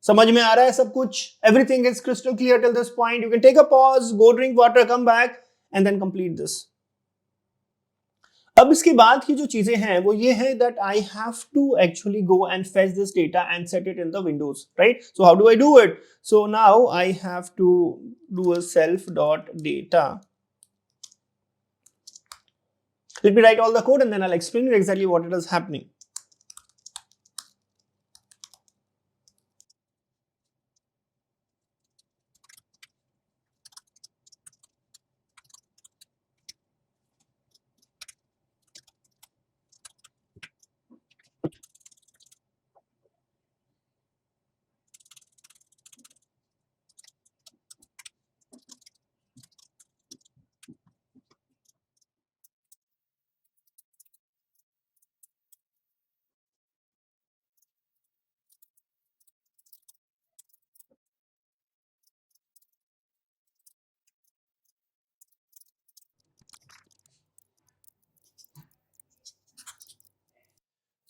समझ में आ रहा है सब कुछ? Everything is crystal clear till this point. You can take a pause, go drink water, come back, and then complete this. अब इसके बाद की जो चीजें हैं वो ये है that I have to actually go and fetch this data and set it in the windows, right? So how do I do it? So now I have to do a self.data. Let me write all the code and then I'll explain you exactly what it is happening.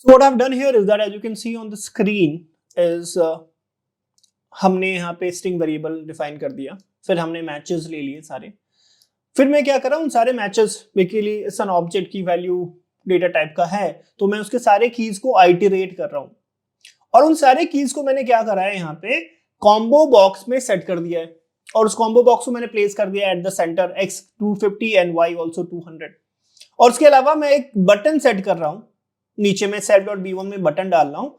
So what I've done here is that as you can see on the screen is हमने यहाँ पे string variable define कर दिया, फिर हमने matches ले लिए सारे, फिर मैं क्या कर रहा हूँ, सारे matches basically इस an object की value data type का है, तो मैं उसके सारे keys को iterate कर रहा हूँ, और उन सारे keys को मैंने क्या करा है यहाँ पे combo box में set कर दिया है, और उस combo box को मैंने place कर दिया at the center x 250 and y also 200, और उसके अलावा मैं एक button set कर रहा हूँ नीचे में self.b1 में बटन डाल रहा हूं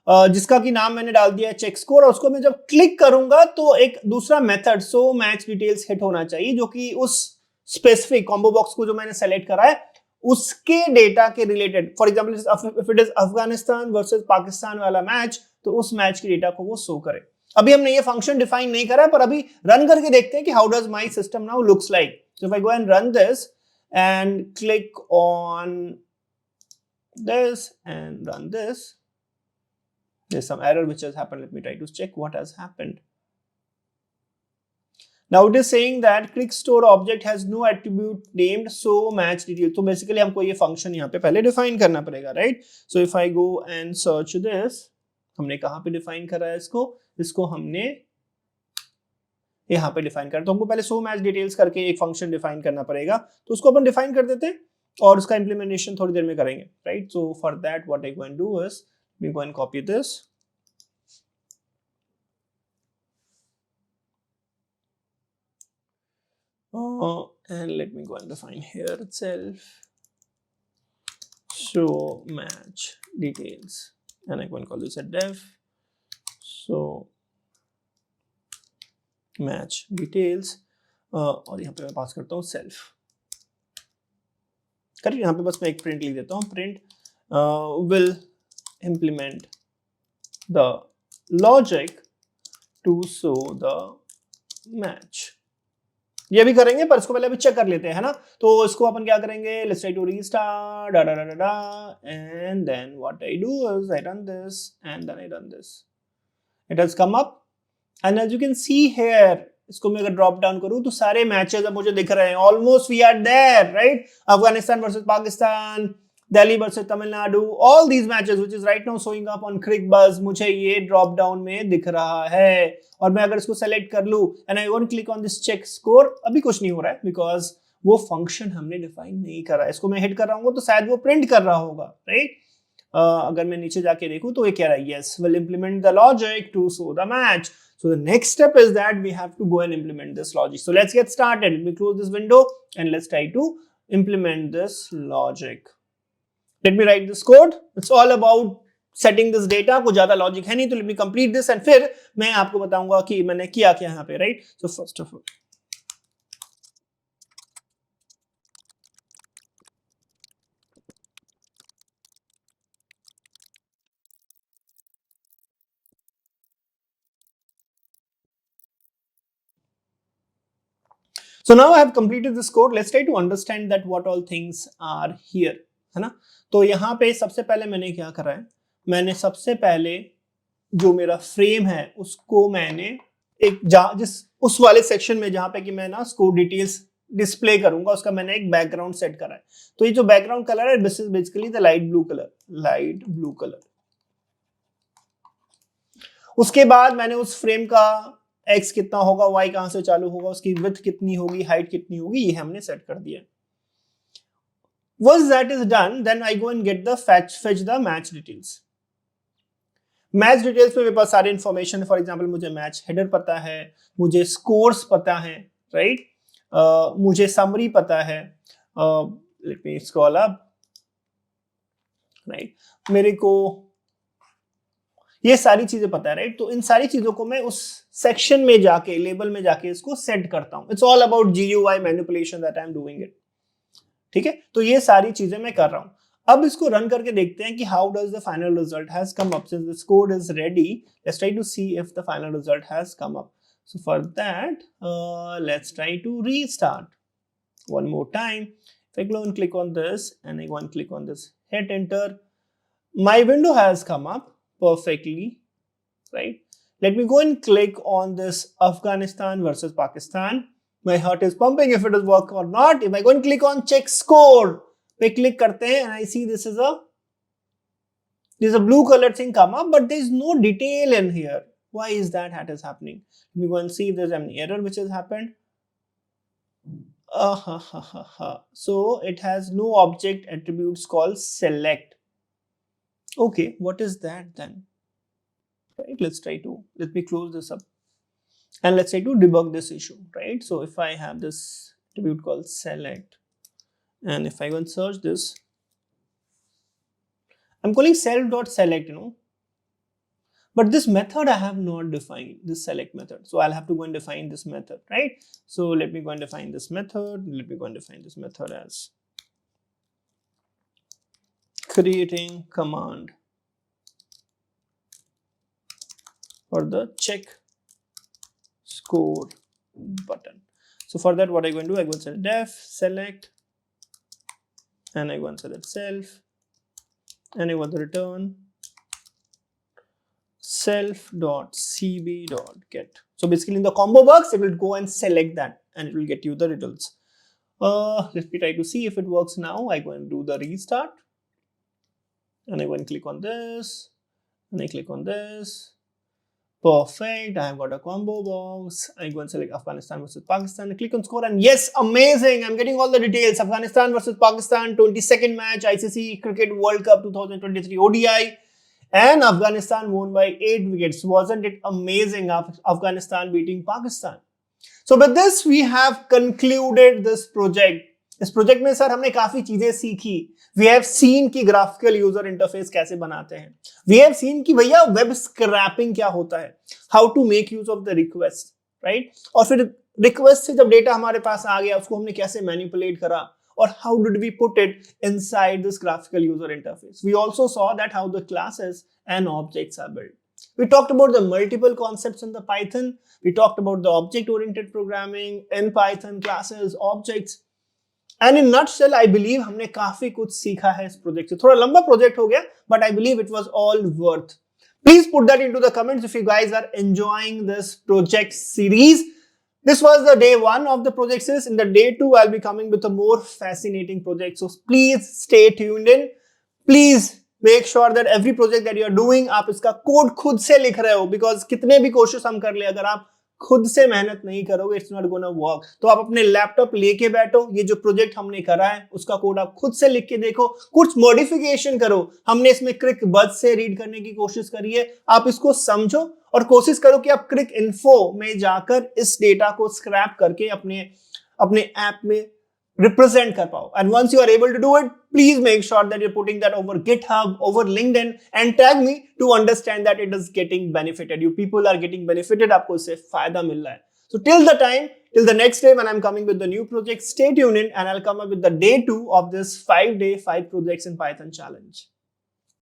जिसका कि नाम मैंने डाल दिया है चेक स्कोर, और उसको मैं जब क्लिक करूंगा तो एक दूसरा method so match details hit होना चाहिए, जो कि उस स्पेसिफिक कॉम्बो बॉक्स को जो मैंने सेलेक्ट करा है उसके डेटा के related, for example if it is Afghanistan versus Pakistan वाला मैच, तो उस मैच के डेटा को वो शो करे। अभी हमने ये फंक्शन डिफाइन नहीं करा है, पर अभी रन करके देखते हैं कि how does my system now looks like. So if I go and run this and click on this and run this, there's some error which has happened. Let me try to check what has happened. Now it is saying that click store object has no attribute named so match detail. तो basically हमको ये function यहाँ पे पहले define करना पड़ेगा, right? So if I go and search this, हमने कहाँ पे define करा है इसको हमने यहाँ पे define करा, तो हमको पहले so match details करके एक function define करना पड़ेगा, तो उसको अपन define कर देते हैं और उसका implementation थोड़ी देर में करेंगे, right? So for that what I go and do is we go and copy this and let me go and define here itself so match details, and I go and call this a def so match details और यहाँ पे मैं पास करता हूँ self। करिए यहाँ पे बस मैं एक प्रिंट लिख देता हूँ, print will implement the logic to show the match। ये भी करेंगे, पर इसको पहले अभी चेक कर लेते हैं, है ना? तो इसको अपन क्या करेंगे, let's try to restart and then what I do is I run this and then I run this, it has come up and as you can see here, इसको मैं अगर ड्रॉप डाउन करूं तो सारे मैचेस अब मुझे दिख रहे हैं, almost we are there, right? Afghanistan versus Pakistan, Delhi versus Tamil Nadu, all these matches which is right now showing up on Cricbuzz, मुझे ये ड्रॉप डाउन में दिख रहा है। और मैं अगर इसको सेलेक्ट कर लूं and I want click on this check score, अभी कुछ नहीं हो रहा है बिकॉज वो फंक्शन हमने डिफाइन नहीं करा। इसको मैं हिट कर रहा हूँ तो शायद वो प्रिंट कर रहा होगा, राइट? अगर मैं नीचे जाके देखूं तो ये कह रहा है yes will implement the logic to show the match. So the next step is that we have to go and implement this logic. So let's get started. Let me close this window and let's try to implement this logic. Let me write this code. It's all about setting this data. कुछ ज़्यादा logic है नहीं, तो let me complete this and फिर मैं आपको बताऊंगा कि मैंने किया क्या यहाँ पे, right? So first of all, so now I have completed this code. Let's try to understand that what all things are here, है ना? तो यहाँ पे सबसे पहले मैंने क्या करा है, मैंने सबसे पहले जो मेरा फ्रेम है उसको मैंने एक जिस उस वाले सेक्शन में जहाँ पे कि मैं ना स्कोर डिटेल्स डिस्प्ले करूंगा उसका मैंने एक बैकग्राउंड सेट करा है। तो ये जो बैकग्राउंड कलर है this is basically the light blue colour. उसके बाद मैंने उस फ्रेम का x कितना होगा, y कहां से चालू होगा, उसकी विड्थ कितनी होगी, हाइट कितनी होगी, ये हमने सेट कर दिया। Once that is done, then I go and get the fetch the match details. Match details में मेरे पास सारे इंफॉर्मेशन, फॉर एग्जांपल मुझे मैच हेडर पता है, मुझे स्कोर्स पता है, राइट? मुझे समरी पता है, let me scroll up, right? मेरे को ये सारी चीजें पता है, राइट? तो इन सारी चीजों को मैं उस सेक्शन में जाके लेबल में जाके इसको सेट करता हूं। It's all about GUI manipulation that I am doing it, ठीक है? तो ये सारी चीजें मैं कर रहा हूं। अब इसको रन करके देखते हैं कि how does the final result has come up. Since this code is ready, let's try to see if the final result has come up. So for that let's try to restart one more time. If I go and click on this and I go and click on this, hit enter, my window has come up perfectly, right? Let me go and click on this Afghanistan versus Pakistan. My heart is pumping if it is work or not. If I go and click on check score, पे click करते हैं and I see this is a blue color thing come up, but there is no detail in here. Why is that is happening? Let me go and see if there's any error which has happened. So it has no object attributes called select. Okay, what is that then? Right, let me close this up and let's try to debug this issue, right? So if I have this attribute called select and if I go and search this, I'm calling self.select, you know, But this method I have not defined, this select method. So I'll have to go and define this method, right? So let me go and define this method. Let me go and define this method as creating command for the check score button. So for that, what I'm going to do, I go and select def select, and I go and select self, and I want to return self.cb.get. So basically in the combo box, it will go and select that and it will get you the results. Let me try to see if it works now. I go and do the restart, and I go and click on this, and I click on this. Perfect. I have got a combo box. I go and select Afghanistan versus Pakistan. I click on score, and yes, amazing. I'm getting all the details. Afghanistan versus Pakistan, 22nd match, ICC Cricket World Cup 2023 ODI. And Afghanistan won by 8 wickets. Wasn't it amazing? Afghanistan beating Pakistan. So with this, we have concluded this project. इस project में sir हमने काफी चीजें सीखी. We have seen कि graphical user interface कैसे बनाते हैं. We have seen कि भैया वेब स्क्रैपिंग क्या होता है. How to make use of the request, right? और फिर रिक्वेस्ट से जब डेटा हमारे पास आ गया, उसको हमने कैसे मैनिपुलेट करा, or how did we put it inside this graphical user interface. We also saw that how the classes and objects are built. We talked about the multiple concepts in the Python. We talked about the object-oriented programming in Python, classes, objects. And in nutshell, I believe हमने काफी कुछ सीखा है इस project से. थोड़ा लंबा project हो गया, but I believe it was all worth. Please put that into the comments if you guys are enjoying this project series. This was the day 1 of the project series. In the day 2, I'll be coming with a more fascinating project. So please stay tuned in. Please make sure that every project that you are doing, आप इसका code खुद से लिख रहे हो, because कितने भी कोशिश हम कर ले, अगर आप खुद से मेहनत नहीं करोगे, it's not gonna work. तो आप अपने लैपटॉप लेके बैठो, ये जो प्रोजेक्ट हमने करा है उसका कोड आप खुद से लिख के देखो, कुछ मॉडिफिकेशन करो. हमने इसमें क्रिक बज से रीड करने की कोशिश करी है. आप इसको समझो और कोशिश करो कि आप क्रिक इन्फो में जाकर इस डेटा को स्क्रैप करके अपने ऐप में represent kar pao. And once you are able to do it, please make sure that you're putting that over GitHub, over LinkedIn, and tag me to understand that it is getting benefited. You people are getting benefited. आपको इससे फायदा मिल रहा है. So till the next day when I'm coming with the new project, stay tuned in and I'll come up with the day 2 of this 5-day 5 projects in Python challenge.